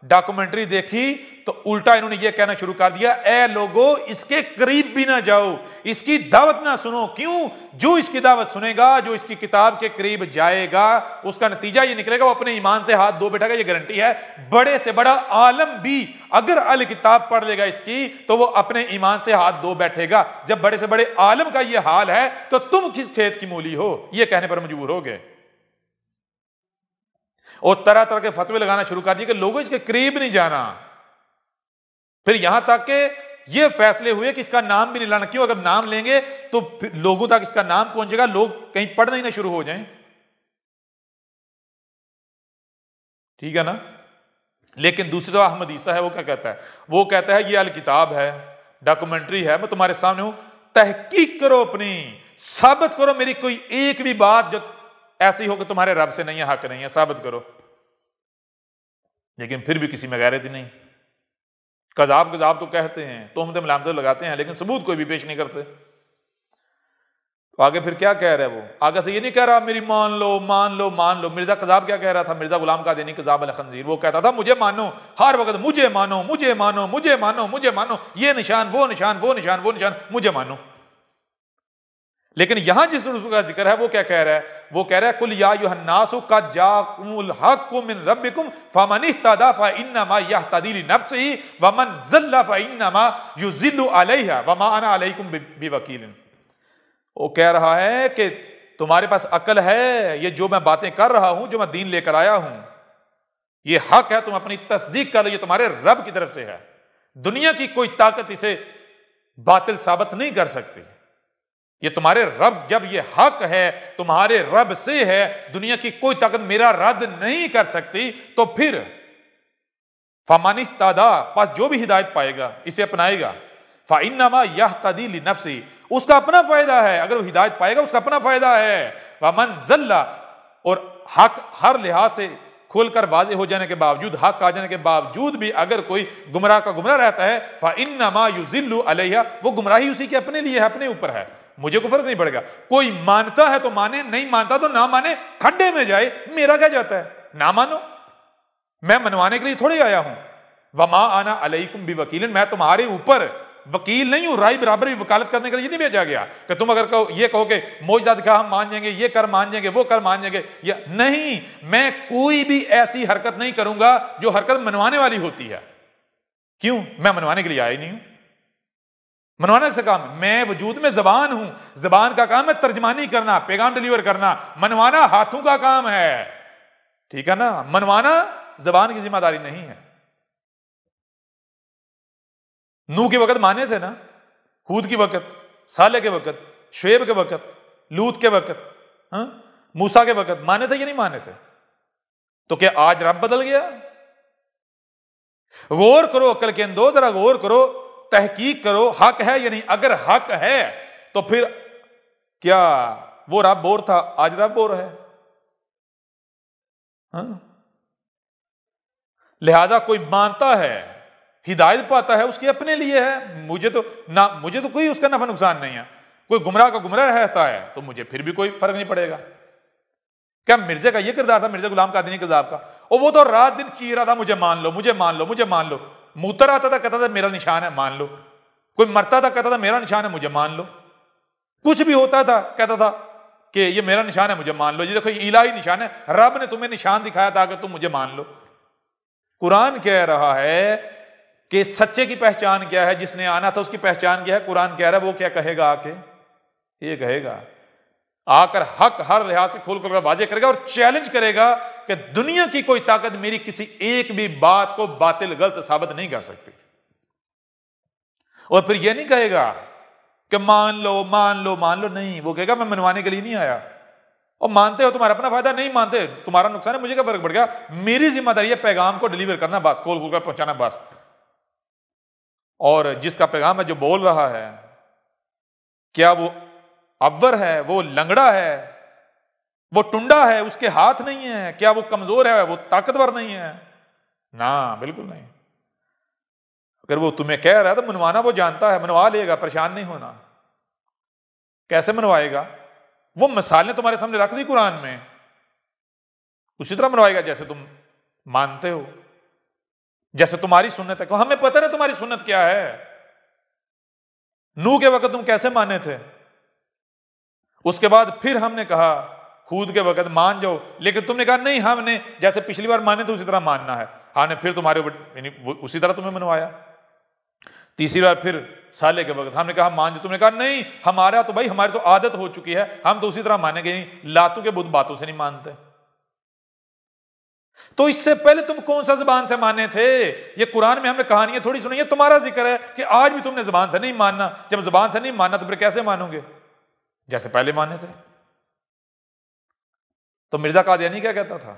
ڈاکومنٹری دیکھی، تو الٹا انہوں نے یہ کہنا شروع کر دیا، اے لوگو اس کے قریب بھی نہ جاؤ، اس کی دعوت نہ سنو۔ کیوں؟ جو اس کی دعوت سنے گا، جو اس کی کتاب کے قریب جائے گا، اس کا نتیجہ یہ نکلے گا وہ اپنے ایمان سے ہاتھ دھو بیٹھے گا، یہ گارنٹی ہے۔ بڑے سے بڑا عالم بھی اگر الکتاب پڑھ لے گا اس کی تو وہ اپنے ایمان سے ہاتھ دھو بیٹھے گا۔ جب بڑے سے بڑے عالم کا یہ حال ہے تو تم کس کھیت کی مولی ہو، یہ کہنے پر مجبور ہو گئے، اور طرح طرح کے فتوے لگانا شروع کر دیے کہ لوگوں اس کے قریب نہیں جانا۔ پھر یہاں تک کہ یہ فیصلے ہوئے کہ اس کا نام بھی نہیں لانا۔ کیوں؟ اگر نام لیں گے تو لوگوں تک اس کا نام پہنچے گا، لوگ کہیں پڑھنا ہی نہ شروع ہو جائیں، ٹھیک ہے نا؟ لیکن دوسری طرف احمد عیسیٰ ہے، وہ کیا کہتا ہے؟ وہ کہتا ہے یہ الکتاب ہے، ڈاکومنٹری ہے، میں تمہارے سامنے ہوں، تحقیق کرو، اپنی ثابت کرو میری کوئی ایک بھی بات جو ایسی ہو کہ تمہارے رب سے نہیں ہے، حق نہیں ہے، ثابت کرو۔ لیکن پھر بھی کسی میں غیرت ہی نہیں، کذاب تو کہتے ہیں، تہمتیں ملامتیں لگاتے ہیں، لیکن ثبوت کوئی بھی پیش نہیں کرتے۔ تو آگے پھر کیا کہہ رہا ہے وہ؟ آگے سے یہ نہیں کہہ رہا میری مان لو مان لو مان لو۔ مرزا کذاب کیا کہہ رہا تھا؟ مرزا غلام قادیانی کذاب الخنزیر، وہ کہتا تھا مجھے مانو، ہر وقت مجھے مانو، مجھے مانو، مجھے مانو، مجھے مانو، یہ نشان، وہ نشان، وہ نشان، وہ نشان، مجھے مانو۔ لیکن یہاں جس رسول کا ذکر ہے وہ کیا کہہ رہا ہے؟ وہ کہہ رہا ہے قل یا ایھا الناس قد جاءکم الحق من ربکم فمن اہتدی فانما یہتدی لنفسہ ومن ضل فانما یضل علیہا وما انا علیکم بوکیل۔ وہ کہہ رہا ہے کہ تمہارے پاس عقل ہے، یہ جو میں باتیں کر رہا ہوں، جو میں دین لے کر آیا ہوں، یہ حق ہے، تم اپنی تصدیق کر لو، یہ تمہارے رب کی طرف سے ہے، دنیا کی کوئی طاقت اسے باطل ثابت نہیں کر سکتی۔ یہ تمہارے رب، جب یہ حق ہے تمہارے رب سے ہے، دنیا کی کوئی طاقت میرا رد نہیں کر سکتی۔ تو پھر فمن اہتدی، پس جو بھی ہدایت پائے گا، اسے اپنائے گا، فانما یہتدی لنفسہ، اس کا اپنا فائدہ ہے، اگر وہ ہدایت پائے گا اس کا اپنا فائدہ ہے۔ ومن ضل، اور حق ہر لحاظ سے کھول کر واضح ہو جانے کے باوجود، حق آ جانے کے باوجود بھی اگر کوئی گمراہ کا گمراہ رہتا ہے، فانما یضل علیہا، وہ گمراہی اسی کے اپنے لیے ہے، اپنے اوپر ہے، مجھے کوئی فرق نہیں پڑے گا۔ کوئی مانتا ہے تو مانے، نہیں مانتا تو نہ مانے، کھڈے میں جائے، میرا کیا جاتا ہے؟ نہ مانو، میں منوانے کے لیے تھوڑی آیا ہوں۔ وما انا علیکم بوکیل، میں تمہارے اوپر وکیل نہیں ہوں، رائے برابری وکالت کرنے کے لیے نہیں بھیجا گیا کہ تم اگر یہ کہو کہ معجزہ دکھا ہم مان جائیں گے، یہ کر مان جائیں گے، وہ کر مان جائیں گے، یا نہیں، میں کوئی بھی ایسی حرکت نہیں کروں گا جو حرکت منوانے والی ہوتی ہے۔ کیوں؟ میں منوانے کے لیے آیا ہی نہیں ہوں۔ منوانا کس کا کام ہے؟ میں وجود میں زبان ہوں، زبان کا کام ہے ترجمانی کرنا، پیغام ڈیلیور کرنا، منوانا ہاتھوں کا کام ہے، ٹھیک ہے نا؟ منوانا زبان کی ذمہ داری نہیں ہے۔ نوح کے وقت مانے تھے نا، ہود کے وقت، صالح کے وقت، شعیب کے وقت، لوط کے وقت، موسیٰ کے وقت مانے تھے یا نہیں مانے تھے؟ تو کیا آج رب بدل گیا؟ غور کرو، عقل کے اندو ذرا غور کرو، تحقیق کرو، حق ہے یا نہیں؟ اگر حق ہے تو پھر کیا وہ رب بور تھا، آج رب بور ہے؟ لہذا کوئی مانتا ہے، ہدایت پاتا ہے، اس کے اپنے لیے ہے، مجھے تو کوئی اس کا نفع نقصان نہیں ہے۔ کوئی گمراہ کا گمراہ رہتا ہے تو مجھے پھر بھی کوئی فرق نہیں پڑے گا۔ کیا مرزا کا یہ کردار تھا، مرزا غلام قادری قذاب کا؟ اور وہ تو رات دن چیخ رہا تھا مجھے مان لو، مجھے مان لو، مجھے مان لو۔ موتر آتا تھا کہتا تھا میرا نشان ہے مان لو، کوئی مرتا تھا کہتا تھا میرا نشان ہے مجھے مان لو، کچھ بھی ہوتا تھا کہتا تھا کہ یہ میرا نشان ہے مجھے مان لو۔ یہ دیکھو یہ الہی نشان ہے، رب نے تمہیں نشان دکھایا تھا کہ تم مجھے مان لو۔ قرآن کہہ رہا ہے کہ سچے کی پہچان کیا ہے، جس نے آنا تھا اس کی پہچان کیا ہے؟ قرآن کہہ رہا ہے وہ کیا کہے گا؟ آ کے یہ کہے گا، آ کر حق ہر لحاظ سے کھول کر واضح کرے گا اور چیلنج کرے گا کہ دنیا کی کوئی طاقت میری کسی ایک بھی بات کو باطل غلط ثابت نہیں کر سکتی۔ اور پھر یہ نہیں کہے گا کہ مان لو مان لو مان لو، نہیں، وہ کہے گا میں منوانے کے لیے نہیں آیا۔ اور مانتے ہو تمہارا اپنا فائدہ، نہیں مانتے تمہارا نقصان ہے، مجھے کیا فرق پڑ گیا؟ میری ذمہ داری ہے پیغام کو ڈیلیور کرنا، بس کھول کھول کر پہنچانا بس۔ اور جس کا پیغام ہے جو بول رہا ہے، کیا وہ عور ہے، وہ لنگڑا ہے، وہ ٹنڈا ہے، اس کے ہاتھ نہیں ہے؟ کیا وہ کمزور ہے، وہ طاقتور نہیں ہے؟ نہ، بالکل نہیں۔ اگر وہ تمہیں کہہ رہا ہے تو منوانا وہ جانتا ہے، منوا لے گا، پریشان نہیں ہونا۔ کیسے منوائے گا؟ وہ مثالیں تمہارے سامنے رکھ دی قرآن میں، اسی طرح منوائے گا جیسے تم مانتے ہو، جیسے تمہاری سنت ہے۔ ہمیں پتہ نہیں تمہاری سنت کیا ہے۔ نوح کے وقت تم کیسے مانے تھے؟ اس کے بعد پھر ہم نے کہا ہود کے وقت مان جاؤ، لیکن تم نے کہا نہیں، ہم نے جیسے پچھلی بار مانے تھے اسی طرح ماننا ہے۔ ہم نے پھر تمہارے اوپر یعنی اسی طرح تمہیں منوایا۔ تیسری بار پھر صالح کے وقت ہم نے کہا مان جاؤ، تم نے کہا نہیں، ہمارا تو بھائی ہماری تو عادت ہو چکی ہے، ہم تو اسی طرح مانیں گے، نہیں، لاتوں کے بت باتوں سے نہیں مانتے۔ تو اس سے پہلے تم کون سا زبان سے مانے تھے؟ یہ قرآن میں ہم نے کہانیاں تھوڑی سنی ہے، تمہارا ذکر ہے کہ آج بھی تم نے زبان سے نہیں ماننا۔ جب زبان سے نہیں ماننا تو پھر کیسے مانو گے؟ جیسے پہلے مانے سے۔ تو مرزا قادیانی کیا کہتا تھا؟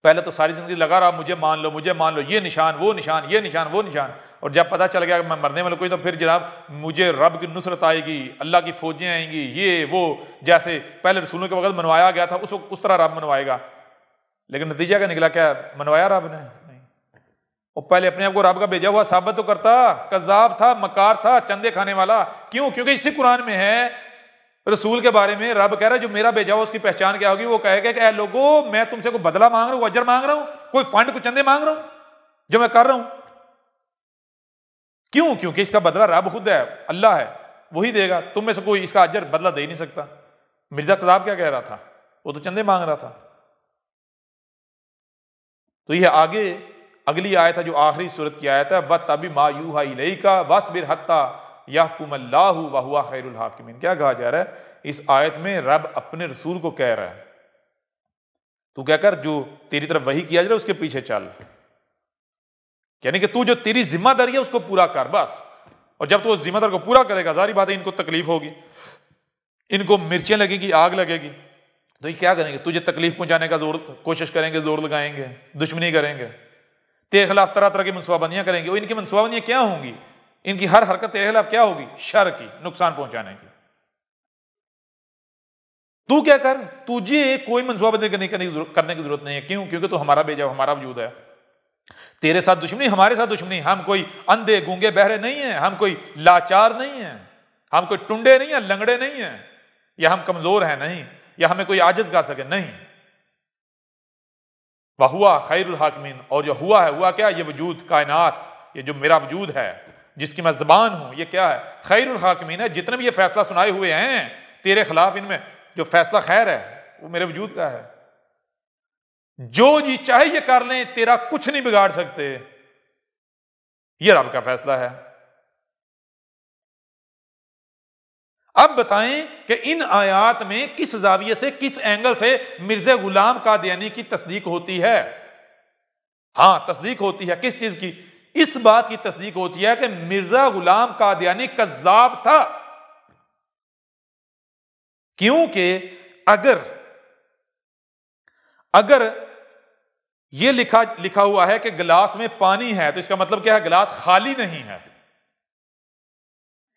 پہلے تو ساری زندگی لگا رہا مجھے مان لو مجھے مان لو، یہ نشان وہ نشان، یہ نشان وہ نشان، اور جب پتہ چل گیا کہ میں مرنے والا کوئی، تو پھر جناب مجھے رب کی نصرت آئے گی، اللہ کی فوجیں آئیں گی، یہ وہ، جیسے پہلے رسولوں کے وقت منوایا گیا تھا اس طرح رب منوائے گا۔ لیکن نتیجہ کیا نکلا؟ کیا منوایا رب نے؟ نہیں۔ اور پہلے اپنے آپ کو رب کا بھیجا ہوا ثابت تو کرتا، کذاب تھا، مکار تھا، چندے کھانے والا۔ کیوں؟ کیونکہ اسی قرآن میں ہے رسول کے بارے میں، رب کہہ رہا ہے جو میرا بھیجا ہوا اس کی پہچان کیا ہوگی؟ وہ کہے گا کہ اے لوگو، میں تم سے کوئی بدلہ مانگ رہا ہوں، اجر مانگ رہا ہوں، کوئی فنڈ کوئی چندے مانگ رہا ہوں جو میں کر رہا ہوں؟ کیوں؟ کیونکہ اس کا بدلہ رب خود ہے، اللہ ہے، وہی دے گا، تم میں سے کوئی اس کا اجر بدلہ دے ہی نہیں سکتا۔ مرزا قذاب کیا کہہ رہا تھا؟ وہ تو چندے مانگ رہا تھا۔ تو یہ آگے اگلی آیت ہے جو آخری سورت کی آیت ہے، وَاتَّبِعْ مَا يُوحَىٰ إِلَيْكَ وَاصْبِرْ حَتَّىٰ يَحْكُمَ اللَّهُ وَهُوَ خَيْرُ الْحَاكِمِينَ۔ کیا کہا جا رہا ہے اس آیت میں؟ رب اپنے رسول کو کہہ رہا ہے تو کیا کر، جو تیری طرف وحی کیا جا رہا ہے اس کے پیچھے چل، یعنی کہ تو جو تیری ذمہ داری ہے اس کو پورا کر بس۔ اور جب تو اس ذمہ داری کو پورا کرے گا، ظاہری بات ہے ان کو تکلیف ہوگی، ان کو مرچیں لگے گی، آگ لگے گی، تو یہ کیا کریں گے؟ تجھے تکلیف پہنچانے کا کوشش کریں گے، زور لگائیں گے، دشمنی کریں گے، تیرے خلاف طرح طرح کی منصوبہ بندیاں کریں گے۔ اور ان کی منصوبہ بندیاں کیا ہوں گی؟ ان کی ہر حرکت تیرے خلاف کیا ہوگی؟ شر کی، نقصان پہنچانے کی۔ تو کیا کر، تجھے کوئی منصوبہ بندی کرنے کی ضرورت نہیں ہے۔ کیوں؟ کیونکہ تو ہمارا بھیجا، ہمارا وجود ہے۔ تیرے ساتھ دشمنی، ہمارے ساتھ دشمنی، ہم کوئی اندھے گونگے بہرے نہیں ہیں، ہم کوئی لاچار نہیں ہیں، ہم کوئی ٹنڈے نہیں ہیں، لنگڑے نہیں ہیں، یا ہم کمزور ہیں نہیں، یا ہمیں کوئی عاجز کر سکے نہیں۔ وَهُوَ خَيْرُ الْحَاكِمِينَ، اور جو ہوا ہے، ہوا کیا؟ یہ وجود، کائنات، یہ جو میرا وجود ہے جس کی میں زبان ہوں، یہ کیا ہے؟ خیر الحاکمین ہے۔ جتنے بھی یہ فیصلہ سنائے ہوئے ہیں تیرے خلاف، ان میں جو فیصلہ خیر ہے وہ میرے وجود کا ہے۔ جو جی چاہے یہ کر لیں، تیرا کچھ نہیں بگاڑ سکتے، یہ رب کا فیصلہ ہے۔ اب بتائیں کہ ان آیات میں کس زاویے سے، کس اینگل سے مرزا غلام قادیانی کی تصدیق ہوتی ہے؟ ہاں تصدیق ہوتی ہے، کس چیز کی؟ اس بات کی تصدیق ہوتی ہے کہ مرزا غلام قادیانی کذاب تھا، کیونکہ اگر یہ لکھا ہوا ہے کہ گلاس میں پانی ہے تو اس کا مطلب کیا ہے؟ گلاس خالی نہیں ہے۔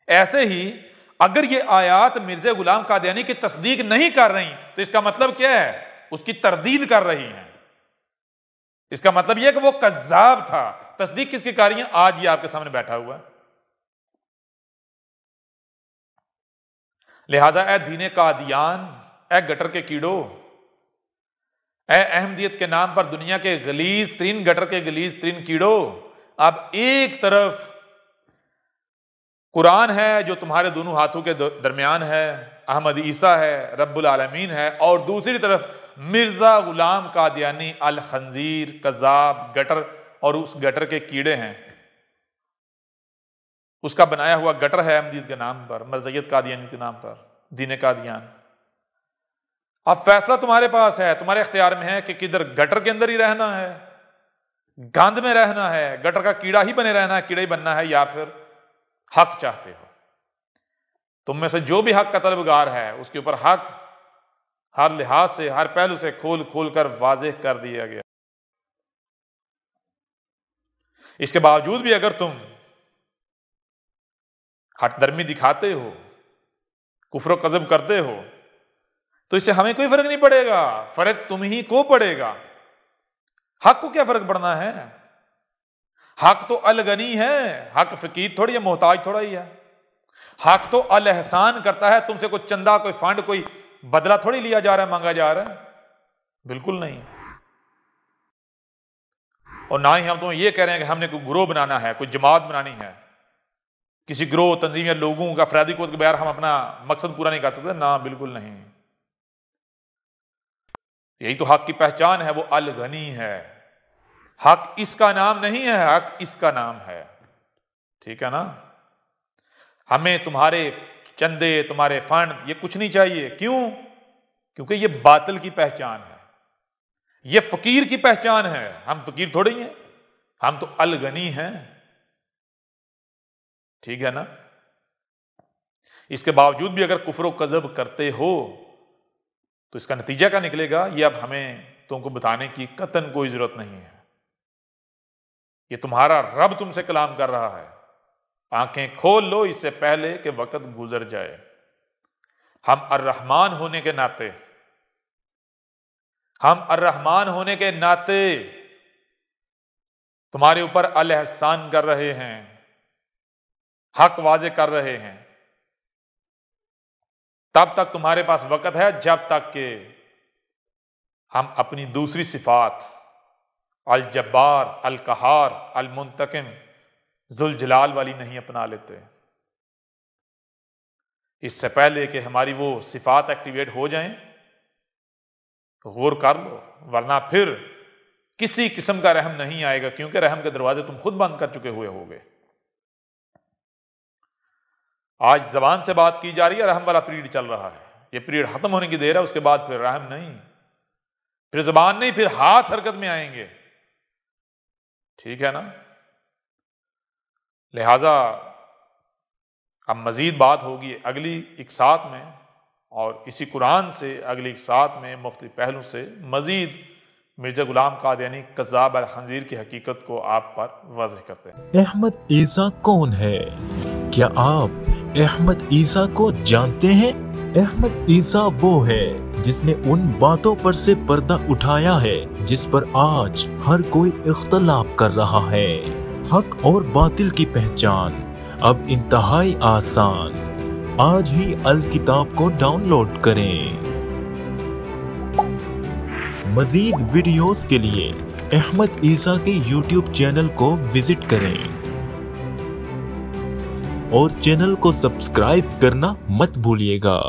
ایسے ہی اگر یہ آیات مرزا غلام قادیانی کی تصدیق نہیں کر رہی تو اس کا مطلب کیا ہے؟ اس کی تردید کر رہی ہیں۔ اس کا مطلب یہ ہے کہ وہ کذاب تھا۔ تصدیق کس کی کر رہی ہیں؟ آج یہ آپ کے سامنے بیٹھا ہوا ہے۔ لہذا اے دین قادیان، اے گٹر کے کیڑو، اے احمدیت کے نام پر دنیا کے غلیظ ترین گٹر کے غلیظ ترین کیڑو، اب ایک طرف قرآن ہے جو تمہارے دونوں ہاتھوں کے درمیان ہے، احمد عیسیٰ ہے، رب العالمین ہے، اور دوسری طرف مرزا غلام قادیانی الخنزیر، کذاب، گٹر، اور اس گٹر کے کیڑے ہیں۔ اس کا بنایا ہوا گٹر ہے احمدیت کے نام پر، مرزیت قادیانی کے نام پر، دین قادیان۔ اب فیصلہ تمہارے پاس ہے، تمہارے اختیار میں ہے کہ کدھر گٹر کے اندر ہی رہنا ہے، گند میں رہنا ہے، گٹر کا کیڑا ہی بنے رہنا ہے، کیڑا ہی بننا ہے، یا پھر حق چاہتے ہو۔ تم میں سے جو بھی حق کا طلبگار ہے اس کے اوپر حق ہر لحاظ سے، ہر پہلو سے کھول کھول کر واضح کر دیا گیا۔ اس کے باوجود بھی اگر تم ہٹ درمی دکھاتے ہو، کفر و کذب کرتے ہو، تو اس سے ہمیں کوئی فرق نہیں پڑے گا، فرق تم ہی کو پڑے گا۔ حق کو کیا فرق پڑنا ہے؟ حق تو الغنی ہے، حق فقیر تھوڑی ہے، محتاج تھوڑا ہی ہے۔ حق تو الاحسان کرتا ہے، تم سے کوئی چندہ، کوئی فنڈ، کوئی بدلہ تھوڑی لیا جا رہا ہے، مانگا جا رہا ہے، بالکل نہیں۔ اور نہ ہی ہم تمہیں یہ کہہ رہے ہیں کہ ہم نے کوئی گروہ بنانا ہے، کوئی جماعت بنانی ہے، کسی گروہ، تنظیم یا لوگوں کا افرادی قوت کے بغیر ہم اپنا مقصد پورا نہیں کر سکتے، نہ بالکل نہیں۔ یہی تو حق کی پہچان ہے، وہ الغنی ہے۔ حق اس کا نام نہیں ہے، حق اس کا نام ہے، ٹھیک ہے نا؟ ہمیں تمہارے چندے، تمہارے فنڈ، یہ کچھ نہیں چاہیے۔ کیوں؟ کیونکہ یہ باطل کی پہچان ہے، یہ فقیر کی پہچان ہے۔ ہم فقیر تھوڑی ہیں، ہم تو الغنی ہیں، ٹھیک ہے نا؟ اس کے باوجود بھی اگر کفر و کذب کرتے ہو تو اس کا نتیجہ کیا نکلے گا؟ یہ اب ہمیں تم کو بتانے کی قطعاً کوئی ضرورت نہیں ہے۔ یہ تمہارا رب تم سے کلام کر رہا ہے، آنکھیں کھول لو اس سے پہلے کہ وقت گزر جائے۔ ہم الرحمن ہونے کے ناطے، تمہارے اوپر الاحسان کر رہے ہیں، حق واضح کر رہے ہیں۔ تب تک تمہارے پاس وقت ہے جب تک کہ ہم اپنی دوسری صفات الجبار، القہار، المنتقم، ذوالجلال والی نہیں اپنا لیتے۔ اس سے پہلے کہ ہماری وہ صفات ایکٹیویٹ ہو جائیں غور کر لو، ورنہ پھر کسی قسم کا رحم نہیں آئے گا، کیونکہ رحم کے دروازے تم خود بند کر چکے ہوئے ہوگے۔ آج زبان سے بات کی جا رہی ہے، رحم والا پیریڈ چل رہا ہے، یہ پیریڈ ختم ہونے کی دیر ہے، اس کے بعد پھر رحم نہیں، پھر زبان نہیں، پھر ہاتھ حرکت میں آئیں گے، ٹھیک ہے نا؟ لہذا اب مزید بات ہوگی اگلی اقساط میں، اور اسی قرآن سے اگلی اقساط میں مختلف پہلو سے مزید مرزا غلام قادیانی کذاب الخنزیر کی حقیقت کو آپ پر واضح کرتے ہیں۔ احمد عیسیٰ کون ہے؟ کیا آپ احمد عیسیٰ کو جانتے ہیں؟ احمد عیسیٰ وہ ہے جس نے ان باتوں پر سے پردہ اٹھایا ہے جس پر آج ہر کوئی اختلاف کر رہا ہے۔ حق اور باطل کی پہچان اب انتہائی آسان۔ آج ہی الکتاب کو ڈاؤن لوڈ کریں۔ مزید ویڈیوز کے لیے احمد عیسیٰ کے یوٹیوب چینل کو وزٹ کریں اور چینل کو سبسکرائب کرنا مت بھولیے گا۔